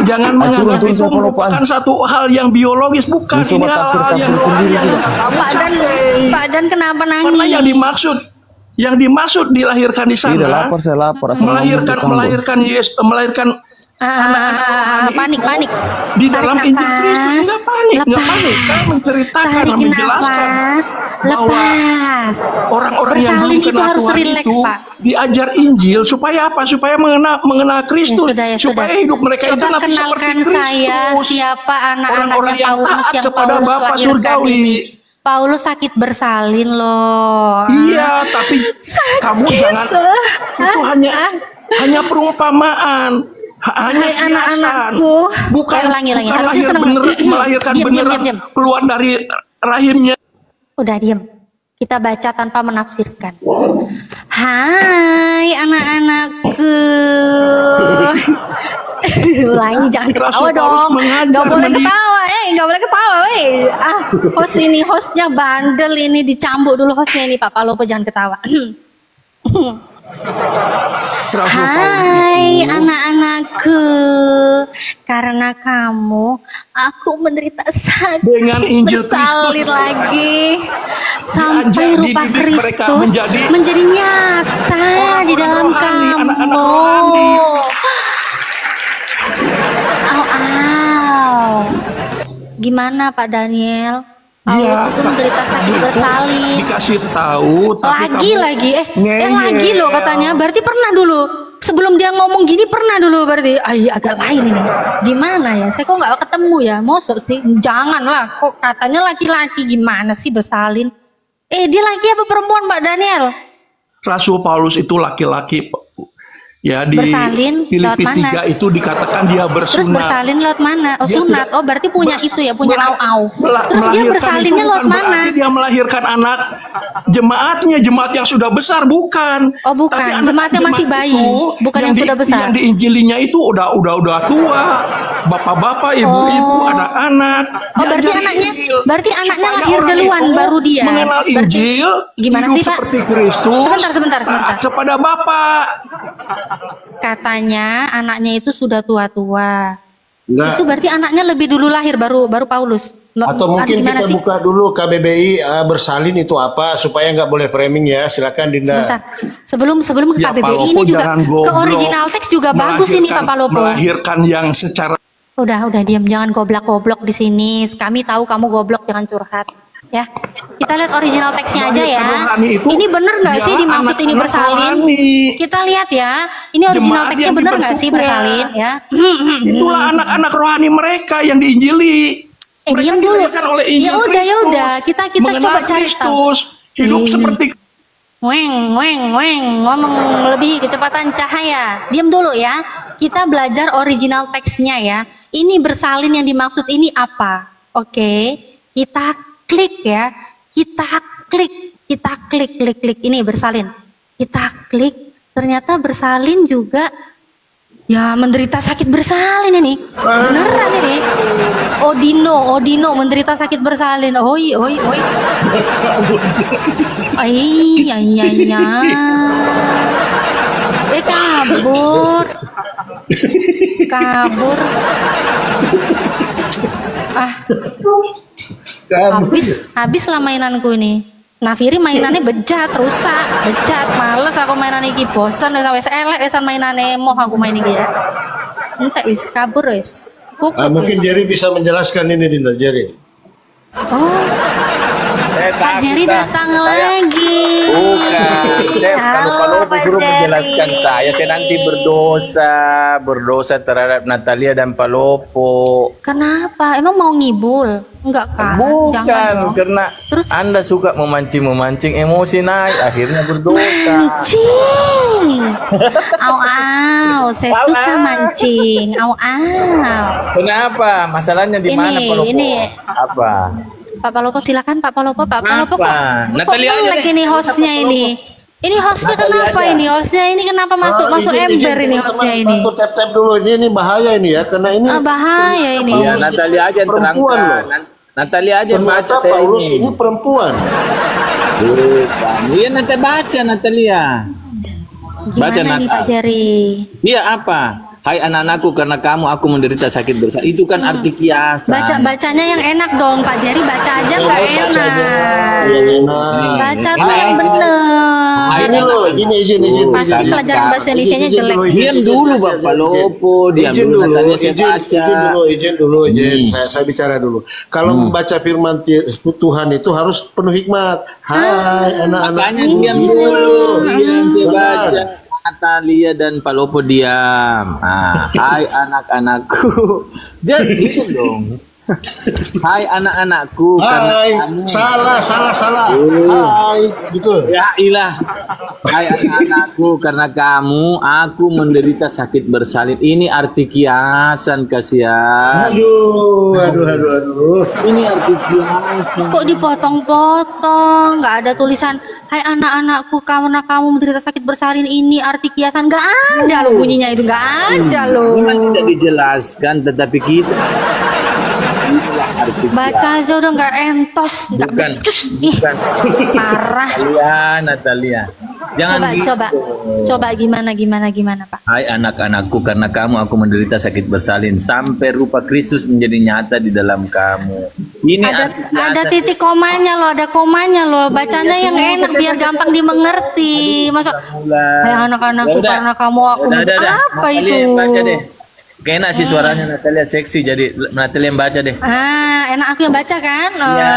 jangan turun, menganggap turun, itu saya follow, merupakan Pak. satu hal yang biologis, bukan. Ini sobat Ini hal tafsir yang sendiri yang juga. kamu Pak Dan kenapa Karena nangis? yang dimaksud dilahirkan di sana Tidak lapar, saya lapar. Asal melahirkan Panik. di dalam Tarik Injil Kristus. nafas. Enggak panik. Saya menceritakan, Tarik menjelaskan nafas. bahwa Lepas. orang-orang yang Bersalin belum itu kenal harus Tuhan rileks, itu Pak. diajar Injil supaya apa? Supaya mengenal Kristus, Ya supaya sudah. hidup mereka itu Coba nanti seperti kenalkan Kristus. saya siapa Orang-orang anak-anaknya yang Paulus taat yang kepada Paulus Bapa lahirkan surgawi. ini. Paulus sakit bersalin loh. Iya, tapi kamu jangan itu hanya perumpamaan. Hanya Hai kiasan. anak-anakku. Bukan, Ulangi. bukan Harusnya seneng. melahirkan Diam. beneran keluar dari rahimnya. Udah diem. Kita baca tanpa menafsirkan. Hai anak-anakku. Ulangi, jangan Rasul ketawa Paulus dong. mengajar Gak boleh mendidik. ketawa, gak boleh ketawa, hostnya bandel ini, dicambuk dulu hostnya ini, Pak Palopo, jangan ketawa. Rasul Hai anak-anakku, karena kamu, aku menderita sakit Dengan Injil bersalin Kristus. lagi sampai Diajar, rupa dididik mereka Kristus menjadi nyata di dalam rohani, kamu. anak-anak rohani. Au. Gimana Pak Daniel? Iya, Paulus itu menderita sakit itu bersalin. dikasih tahu, tapi Lagi, ngeyel. lagi loh katanya. Berarti pernah dulu. Sebelum dia ngomong gini pernah dulu berarti. Agak lain ini. Gimana ya? Saya kok nggak ketemu ya? Mosok sih? Janganlah. Kok katanya laki-laki, gimana sih bersalin? Dia laki apa perempuan Pak Daniel? Rasul Paulus itu laki-laki. Ya, di Bersalin lewat Filipi mana? 3 itu dikatakan dia Terus bersunat. bersalin lewat mana? Oh, Dia sunat. tidak- Oh, berarti punya itu ya, punya au-au. Terus dia Melahirkan bersalinnya itu lewat bukan mana? berarti dia melahirkan anak jemaat yang sudah besar, bukan. Oh, bukan. Tapi anak Jemaatnya masih jemaat bayi, itu bukan yang sudah besar. Yang diinjilinya itu udah tua, bapak-bapak, ibu-ibu, anak-anak. Oh, berarti Diajari anaknya Injil. anaknya Supaya lahir orang duluan itu baru dia. mengenal Berarti- Injil, gimana hidup sih, Pak? seperti Kristus. Sebentar. taat kepada Bapak. Katanya anaknya itu sudah tua-tua. Enggak. Itu berarti anaknya lebih dulu lahir baru Paulus. Atau mungkin Gimana kita sih? buka dulu KBBI bersalin itu apa supaya nggak boleh framing ya. Silakan Dinda. Sebentar. Sebelum ke Ya, KBBI Palopo ini juga jangan ke goblok. original teks juga bagus ini Pak Palopo. Melahirkan yang secara Udah diam, jangan goblok-goblok di sini. Kami tahu kamu goblok, jangan curhat. Ya, kita lihat original teksnya aja ya. Melahirkan rohani itu Ini bener nggak sih ya, dimaksud ini anak-anak bersalin? rohani. Kita lihat ya. Ini original Jemaat teksnya yang bener nggak sih dibentuknya. bersalin ya? itulah anak-anak rohani mereka yang diinjili. Diam Mereka dulu. dilahirkan oleh Injil Ya udah, Kristus. kita Mengenal coba cari tahu. Kristus, hidup Ini. seperti Weng, ngomong lebih kecepatan cahaya. Diam dulu ya. Kita belajar original teksnya ya. Ini bersalin yang dimaksud ini apa? Oke, kita klik ya. Kita klik ini bersalin. Kita klik, ternyata bersalin juga ya menderita sakit bersalin ini. Beneran ini. Odino menderita sakit bersalin. Oi. Iya. Kabur. Habis lah mainanku ini. Nafiri mainannya bejat, rusak, males aku mainan iki, bosan wis elek wisan mainane, moh aku main iki ya. Entek wis kabur wis. Mungkin Jerry bisa menjelaskan ini Dinda, Jerry. Oh, Pak Jerry datang lagi. Bukan. kalau Halo, Palopo Pak suruh Jerry. menjelaskan saya nanti berdosa terhadap Natalia dan Palopo. Kenapa? Emang mau ngibul? Enggak kan? Jangan Bukan, dong. karena Terus? Anda suka memancing emosi naik, akhirnya berdosa. Mancing. Au, saya suka mancing. Au. Kenapa? Masalahnya di mana Palopo? Ini. Apa? Pak Palopo silakan Pak Palopo. Pak Palopo kok Natalia aja melek deh. ini hostnya ini. Ini hostnya Natalia kenapa aja. ini? Hostnya ini kenapa masuk ember ini hostnya ini? Bantu tap dulu, ini bahaya ini ya, karena ini Bahaya ini. Ya, Natalia aja yang perempuan terangkan. loh. Natalia aja yang baca Ternyata saya Paulus ini perempuan. Bukan. Iya nanti baca Natalia. Baca Gimana ini Nata. Pak Jerry? Iya apa? Hai anak-anakku, karena kamu aku menderita sakit bersama. Itu kan arti kiasan. Bacanya yang enak dong Pak Jerry, baca aja nggak enak. Yang enak. Baca tuh yang bener. Ini loh, gini izin. Pasti pelajaran bahasa Indonesianya jelek. Diam dulu Bapak Lopo, diam Izin dulu dulu, Natalia saya baca. izin dulu. Saya bicara dulu. Kalau membaca firman Tuhan itu harus penuh hikmat. Hai anak-anak. Makanya diam dulu, diam saya baca. Natalia dan Palopo diam. Hai anak-anakku. Jadi gitu dong. Hai anak-anakku, karena Hai, kamu salah. Hai, gitu. ya ilah. Hai anak-anakku, karena kamu aku menderita sakit bersalin. Ini arti kiasan, kasihan. Aduh. Ini arti kiasan. Kok dipotong-potong? Nggak ada tulisan Hai anak-anakku, karena kamu menderita sakit bersalin ini arti kiasan. Nggak ada loh bunyinya itu, nggak ada loh. Memang tidak dijelaskan, tetapi kita arti Baca aja udah nggak entos, nggak Bukan. becus. Ih, Bukan. parah. Natalia. Jangan gitu. Coba gimana Pak? Hai anak-anakku, karena kamu aku menderita sakit bersalin sampai rupa Kristus menjadi nyata di dalam kamu. Ini arti Ada kiasan. titik komanya loh, ada komanya loh. Bacanya yang enak biar gampang dimengerti. Masa Hai anak-anakku, Ya udah. karena kamu aku Udah. apa Natalia itu? yang baca deh. Kayaknya sih suaranya Natalia seksi, jadi Natalia yang baca deh. Enak aku yang baca kan? Iya.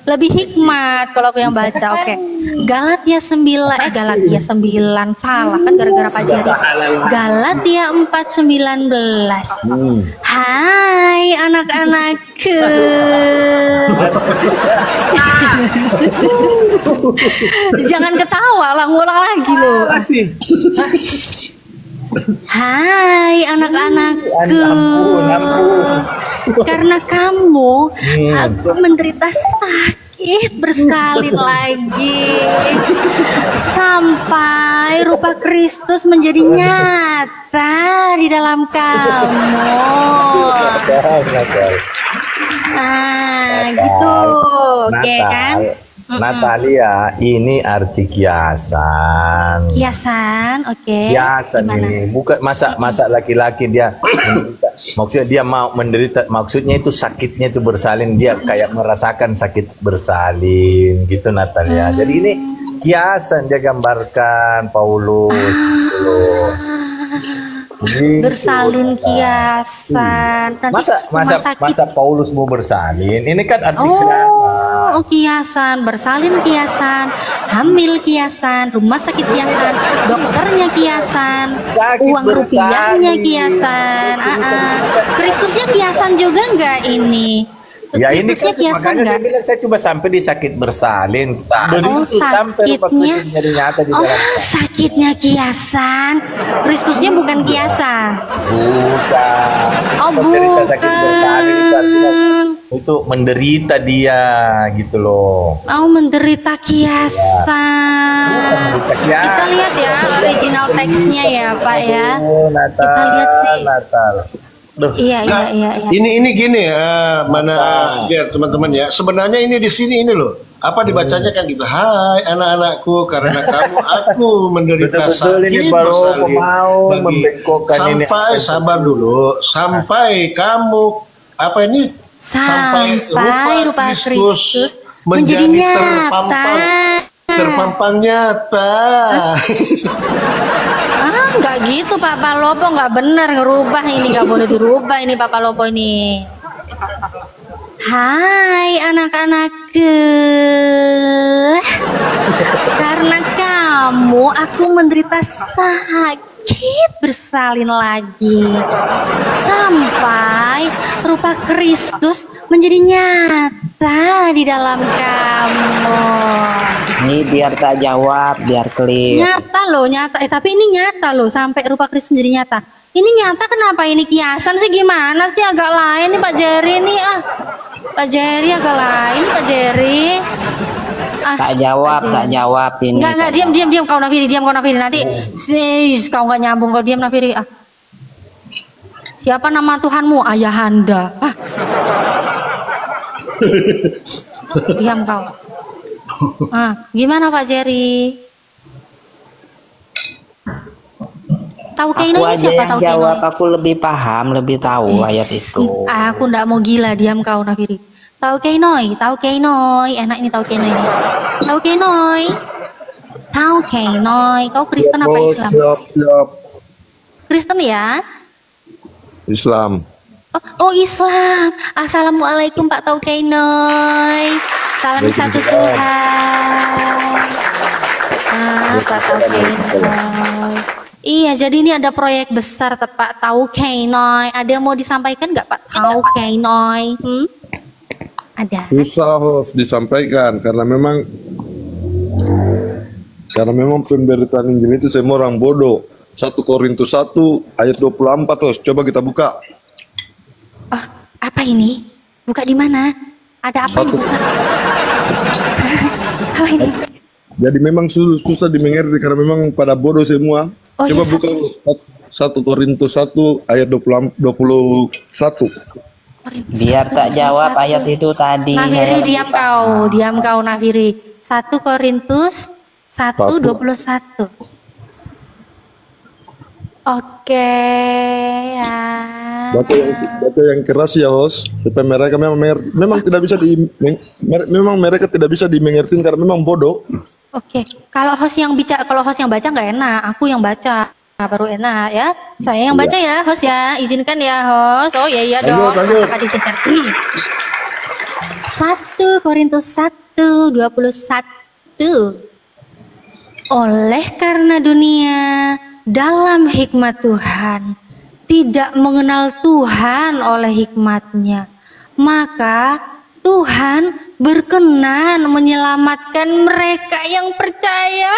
Lebih hikmat kalau aku yang baca. Oke. Galatia 9 salah kan gara-gara Pak Jerry. Galatia 4:19. Hai anak-anakku. Jangan ketawa, ulang lagi loh. Hai anak-anakku, karena kamu aku menderita sakit bersalin lagi sampai rupa Kristus menjadi nyata di dalam kamu. Gitu, oke kan? Natalia, ini arti kiasan. Kiasan, oke. Kiasan Gimana? ini bukan masa laki-laki dia menderita. Maksudnya dia mau menderita, maksudnya itu sakitnya itu bersalin, dia kayak merasakan sakit bersalin gitu Natalia. Jadi ini kiasan dia gambarkan Paulus gitu loh. Gitu, Bersalin kiasan. Nanti masa Paulus mau bersalin? Ini kan arti kiasan. Oh, kiasan, bersalin kiasan, hamil kiasan, rumah sakit kiasan, dokternya kiasan, Sakit uang rupiahnya bersalin. kiasan. Kristusnya kiasan juga enggak ini? Ya ini Kristusnya kan kiasan makanya enggak? dia bilang saya coba sampai di sakit bersalin. Begitu sampai rupa sakitnya. Kristus jadi nyata di Oh, dalam. sakitnya kiasan. Kristusnya bukan kiasan. Bukan. Oh, Menderita sakit bersalin itu artinya bukan. itu menderita dia gitu loh. Oh, menderita kiasan. Menderita kiasan. Kita lihat ya original teksnya ya, Pak ya. Oh, Natal. Kita lihat sih. Natal. Duh. Iya. Ini gini biar teman-teman ya. Sebenarnya ini di sini ini loh. Apa dibacanya kan gitu. Hai anak-anakku, karena kamu aku menderita Betul-betul ini sakit baru bersalin. mau membengkokkan ini. Sampai sabar dulu. Sampai kamu apa ini? Sampai rupa Kristus menjadi menjadi terpampang nyata. Nggak gitu Pak Palopo, nggak benar ngerubah ini, nggak boleh dirubah ini Pak Palopo ini. Hai anak-anakku, karena kamu, aku menderita sakit bersalin lagi. Sampai rupa Kristus menjadi nyata di dalam kamu. Nih biar tak jawab, biar clear. Nyata loh, nyata. Tapi ini nyata loh, sampai rupa Kristus menjadi nyata. Ini nyata, kenapa ini kiasan sih? Gimana sih? Agak lain nih Pak Jerry nih. Pak Jerry agak lain, Pak Jerry. Tak jawab ini. Enggak, diam kau Nafiri, nanti kau nggak nyambung, kau diam Nafiri. Siapa nama Tuhanmu? Ayahanda. Diam kau. Gimana Pak Jerry? Tahu Keino ini siapa? Tahu Keino? Aku lebih paham, lebih tahu ayat itu. Aku ndak mau gila, diam kau Nafiri. Tahu Keinoi, enak ini tahu Keinoi ini. Tahu Keinoi, kau Kristen apa Islam? Siap. Kristen ya? Islam. Oh Islam. Assalamualaikum Pak Tahu Keinoi. Salam satu Tuhan. Pak Tahu Keinoi. Iya, jadi ini ada proyek besar Pak Tahu Keinoi. Ada yang mau disampaikan nggak Pak Tahu Keinoi? Ada. Susah harus disampaikan karena memang pemberitaan Injil itu semua orang bodoh. 1 Korintus 1 ayat 24 terus. Coba kita buka. Apa ini? Buka di mana? Ada apa ini? Buka. Apa ini? Jadi memang susah dimengerti karena memang pada bodoh semua. Coba buka 1 Korintus 1 ayat 21. Biar tak jawab ayat itu tadi. Nafiri, diam kau Nafiri. 1 Korintus 1:21. Oke ya. Baca yang keras ya host, supaya mereka memang tidak bisa mereka tidak bisa dimengerti karena memang bodoh. Oke, kalau host yang baca nggak enak, aku yang baca baru enak ya. Saya yang baca ya host ya, izinkan ya host. Oh iya dong. Maka diizinkan. 1 Korintus 1:21. Oleh karena dunia dalam hikmat Tuhan tidak mengenal Tuhan oleh hikmatnya, maka Tuhan berkenan menyelamatkan mereka yang percaya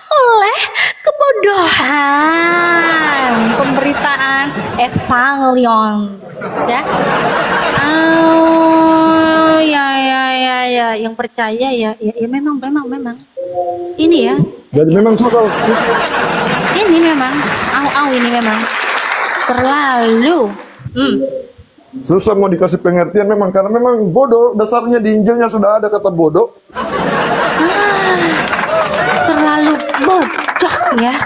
oleh kebodohan pemberitaan evangelion, ya. Ya, yang percaya ya memang ini ya. Jadi memang susah. Ini memang ini memang terlalu susah mau dikasih pengertian memang karena memang bodoh. Dasarnya di Injilnya sudah ada kata bodoh. Terlalu bodoh ya.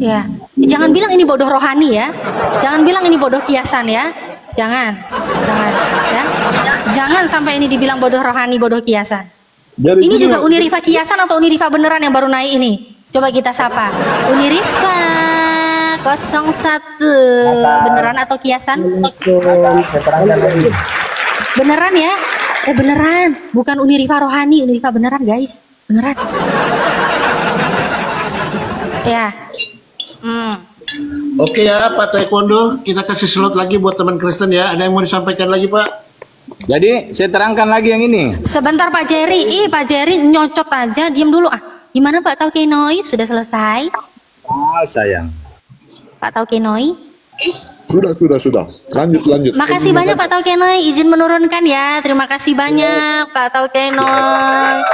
Ya, jangan bilang ini bodoh rohani ya. Jangan bilang ini bodoh kiasan ya. Jangan ya. Jangan sampai ini dibilang bodoh rohani, bodoh kiasan. Jadi ini juga Unirifa kiasan atau Unirifa beneran yang baru naik ini? Coba kita sapa. Unirifa 01 beneran atau kiasan? Beneran ya? Beneran, bukan Unirifa rohani, Unirifa beneran guys, beneran. Ya. Oke ya Pak Taekwondo, kita kasih slot lagi buat teman Kristen ya. Ada yang mau disampaikan lagi Pak? Jadi saya terangkan lagi yang ini. Sebentar Pak Jerry, Pak Jerry nyocot aja, diam dulu. Gimana Pak Tahu Keinoi? Sudah selesai? Sayang. Pak Tahu Keinoi? Sudah. Lanjut. Makasih banyak Pak Tahu Keinoi, izin menurunkan ya. Terima kasih banyak Pak Tahu Keinoi.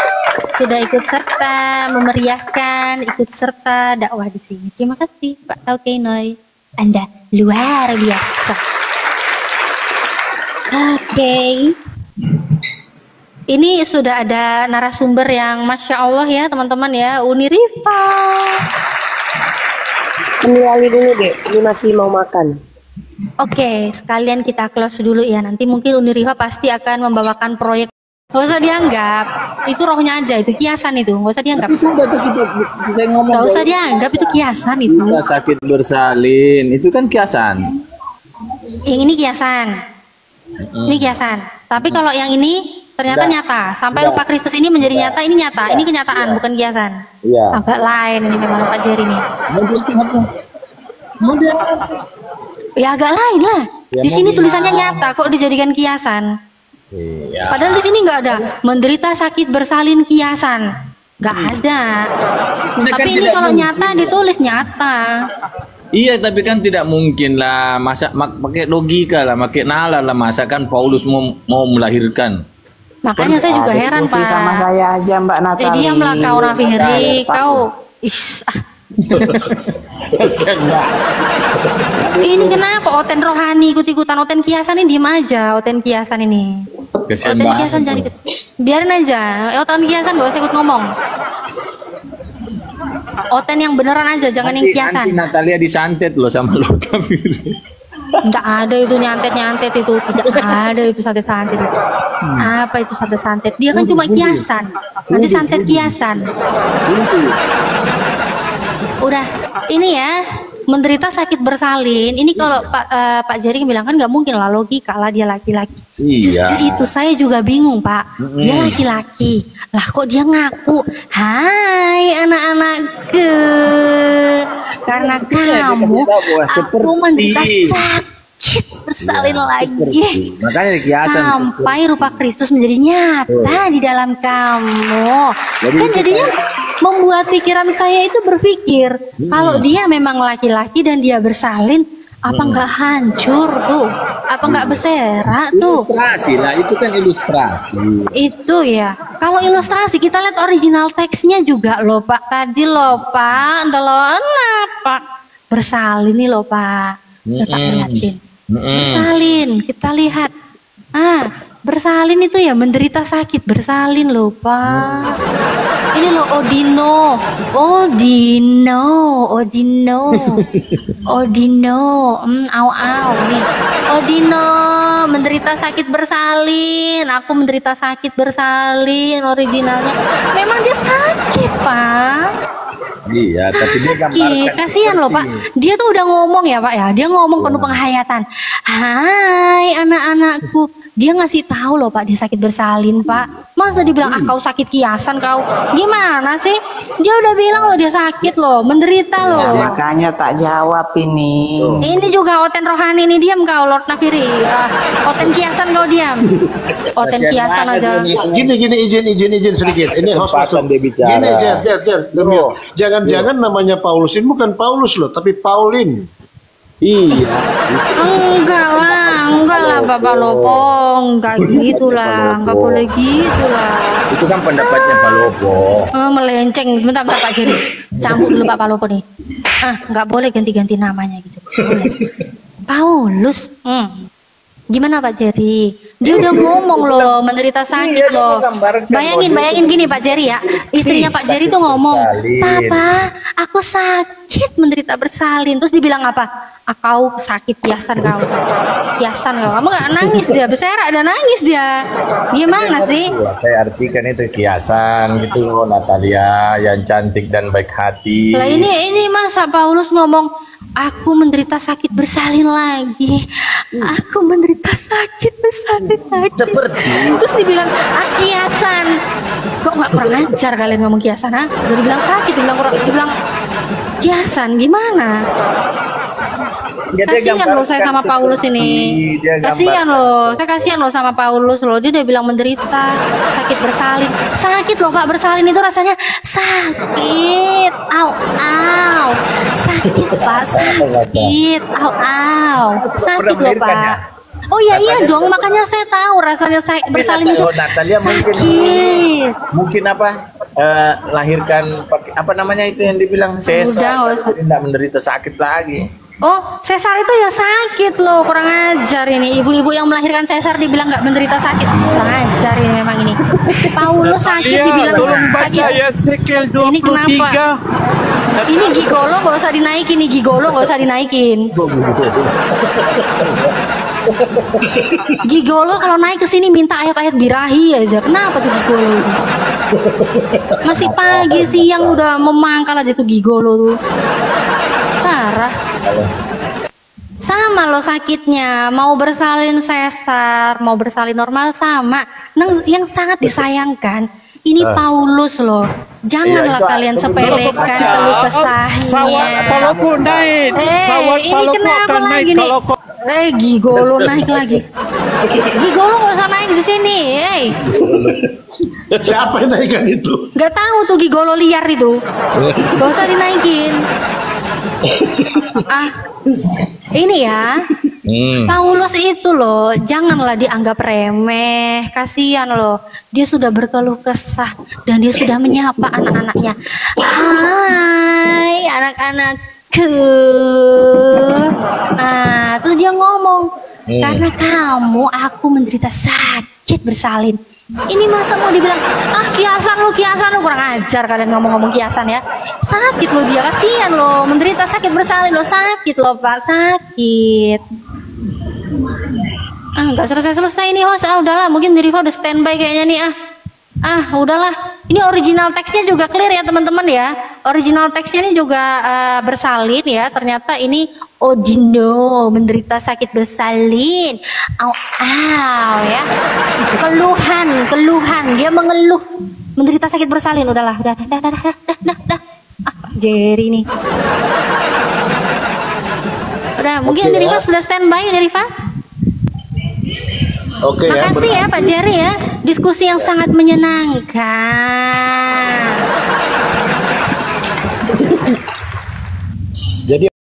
Sudah ikut serta memeriahkan, ikut serta dakwah di sini. Terima kasih Pak Tahu Keinoi. Anda luar biasa. Oke. Ini sudah ada narasumber yang Masya Allah ya teman-teman ya, Unirifa. Kembali dulu deh, ini masih mau makan. Oke, sekalian kita close dulu ya. Nanti mungkin Unirifa pasti akan membawakan proyek. Gak usah dianggap, itu rohnya aja, itu kiasan itu. Gak usah dianggap. Sudah tuh kita ngomong. Gak usah dianggap, itu kiasan itu. Kita sakit bersalin, itu kan kiasan. Yang ini kiasan. Ini kiasan. Tapi kalau yang ini Ternyata nyata. Sampai rupa Kristus ini menjadi nyata. Ini nyata. Ini kenyataan, bukan kiasan. Iya. Agak lain ini memang Pak Jerry nih. Kemudian Ya agak lain lah. Ya, Di sini mau tulisannya gimana? nyata kok dijadikan kiasan. iya. Padahal di sini nggak ada menderita sakit bersalin kiasan. Nggak ada. Ini kan Tapi ini tidak kalau mungkin. nyata ditulis nyata. Iya, tapi kan tidak mungkin lah, masa pakai logika lah, pakai nalar lah, masa kan Paulus mau melahirkan. Makanya saya juga heran Diskusi Pak. sama saya aja Mbak Natali. Diamlah kau Raffi Heri, kau. Ini kenapa Oten rohani ikut-ikutan Oten kiasan ini diem aja, Oten kiasan ini. Kasihan Oten banget. kiasan jadi biarin aja. Oten kiasan gak usah ikut ngomong. Oten yang beneran aja, jangan yang Nanti kiasan. Natalia disantet loh sama lo tapi. Enggak ada itu nyantet-nyantet itu, tidak ada itu santet-santet itu. Apa itu santet-santet? Dia kan cuma kiasan. Nanti santet kiasan. Udah, ini ya menderita sakit bersalin. Ini kalau Pak Jerry bilang kan nggak mungkin lah, logika lah dia laki-laki. Justru Iya. itu saya juga bingung Pak. Dia laki-laki. Lah kok dia ngaku, hai anak-anakku, karena kamu aku menderita sakit bersalin lagi. Makanya kiasan. Sampai rupa Kristus menjadi nyata di dalam kamu. Jadi Kan itu jadinya membuat pikiran saya itu berpikir, kalau dia memang laki-laki dan dia bersalin, apa nggak hancur tuh? Apa nggak berserak tuh? Ilustrasi lah, itu kan ilustrasi. Itu ya. Kalau ilustrasi kita lihat original teksnya juga loh Pak. Tadi loh Pak, Pak bersalin nih loh Pak. Kita liatin. Bersalin, kita lihat. Bersalin itu ya menderita sakit bersalin loh Pak. Ini loh Odino, au nih. Odino menderita sakit bersalin, aku menderita sakit bersalin originalnya. Memang dia sakit Pak. Iya, tapi dia Sakit, gambarkan kasihan loh Pak. Dia tuh udah ngomong ya Pak ya. Dia ngomong penuh penghayatan. Hai anak-anakku. Dia ngasih tahu loh Pak dia sakit bersalin Pak. Masa dibilang kau sakit kiasan kau? Gimana sih? Dia udah bilang loh dia sakit loh, menderita Ya, loh. makanya tak jawab ini. Ini juga Oten rohani ini diam kau Lord Nafiri. Oten kiasan kau diam. Oten kiasan aja. Gini izin sedikit. Ini host masuk. dia bicara. Gini Jer. Jangan-jangan namanya Paulus ini bukan Paulus loh, tapi Paulin. Iya. Enggak lah Bapak Lopo, enggak gitulah, enggak boleh gitulah. Itu kan pendapatnya Pak Lopo. Melenceng, bentar Pak Jerry, campur dulu Pak Lopo nih. Enggak boleh ganti-ganti namanya gitu. Boleh. Paulus, gimana Pak Jerry? Dia udah ngomong loh, menderita sakit loh. Bayangin gini Pak Jerry ya, istrinya Pak Jerry tuh ngomong, Papa, aku sakit menderita bersalin. Terus dibilang apa? Kau sakit kiasan kau. Kamu nggak nangis dia, berserak dan nangis dia. Gimana sih? Ya, saya artikan itu kiasan gitu loh, Natalia yang cantik dan baik hati. Lah ini masa Paulus ngomong, aku menderita sakit bersalin lagi. Aku menderita sakit bersalin lagi. Seperti Terus dibilang kiasan. Kok nggak kurang ajar kalian ngomong kiasan? Udah dibilang sakit, dibilang kiasan gimana? Ya, dia Kasihan loh saya sama gambarkan Paulus ini. seperti dia Kasihan gambarkan. loh, saya kasihan loh sama Paulus loh. Dia udah bilang menderita sakit bersalin. Sakit loh Pak, bersalin itu rasanya sakit. Au. Sakit Pak, sakit. Au. Sakit loh Pak. Oh iya dong, makanya saya tahu rasanya bersalin itu Natalia sakit. mungkin apa? Lahirkan apa namanya itu yang dibilang sesar, Udah, jadi tidak menderita sakit lagi. Oh, sesar itu ya sakit loh, kurang ajar ini. Ibu-ibu yang melahirkan sesar dibilang nggak menderita sakit, kurang ajar ini memang ini. Paulus sakit dibilang sakit. Yesekiel Ini kenapa? Ini gigolo nggak usah dinaikin, nih gigolo nggak usah dinaikin. Gigolo kalau naik ke sini minta ayat-ayat birahi aja. Kenapa tuh gigolo itu? Masih pagi siang udah memangkal aja tuh gigolo tuh. Parah. Sama lo sakitnya, mau bersalin sesar, mau bersalin normal sama. Yang sangat disayangkan, ini Paulus loh. Janganlah kalian sepelekan keluh kesahnya. Sawat paloku naik. Sawat ini paloku kenapa akan naik lagi nih? kalau Gigolo naik lagi. Gigolo gak usah naik di sini. Siapa yang naikkan itu? Gak tahu tuh gigolo liar itu. Gak usah dinaikin. Ini ya, Paulus itu loh, janganlah dianggap remeh, kasihan loh. Dia sudah berkeluh kesah dan dia sudah menyapa anak-anaknya. Hai anak-anakku. Terus dia ngomong, karena kamu aku menderita sakit bersalin. Ini masa mau dibilang kiasan lu kurang ajar kalian ngomong-ngomong kiasan ya. Sakit lo dia, kasihan lo menderita sakit bersalin lo, sakit lo Pak, sakit. Nggak selesai ini host. Udahlah, mungkin Riva udah standby kayaknya nih. Udahlah. Ini original teksnya juga clear ya teman-teman ya. Original teksnya ini juga bersalin ya. Ternyata ini Odino menderita sakit bersalin. Ya. Keluhan. Dia mengeluh menderita sakit bersalin. Udahlah, udah. Jerry nih. Udah, mungkin Riva sudah standby ya Riva. Oke, makasih ya Pak Jerry ya, diskusi yang sangat menyenangkan. Jadi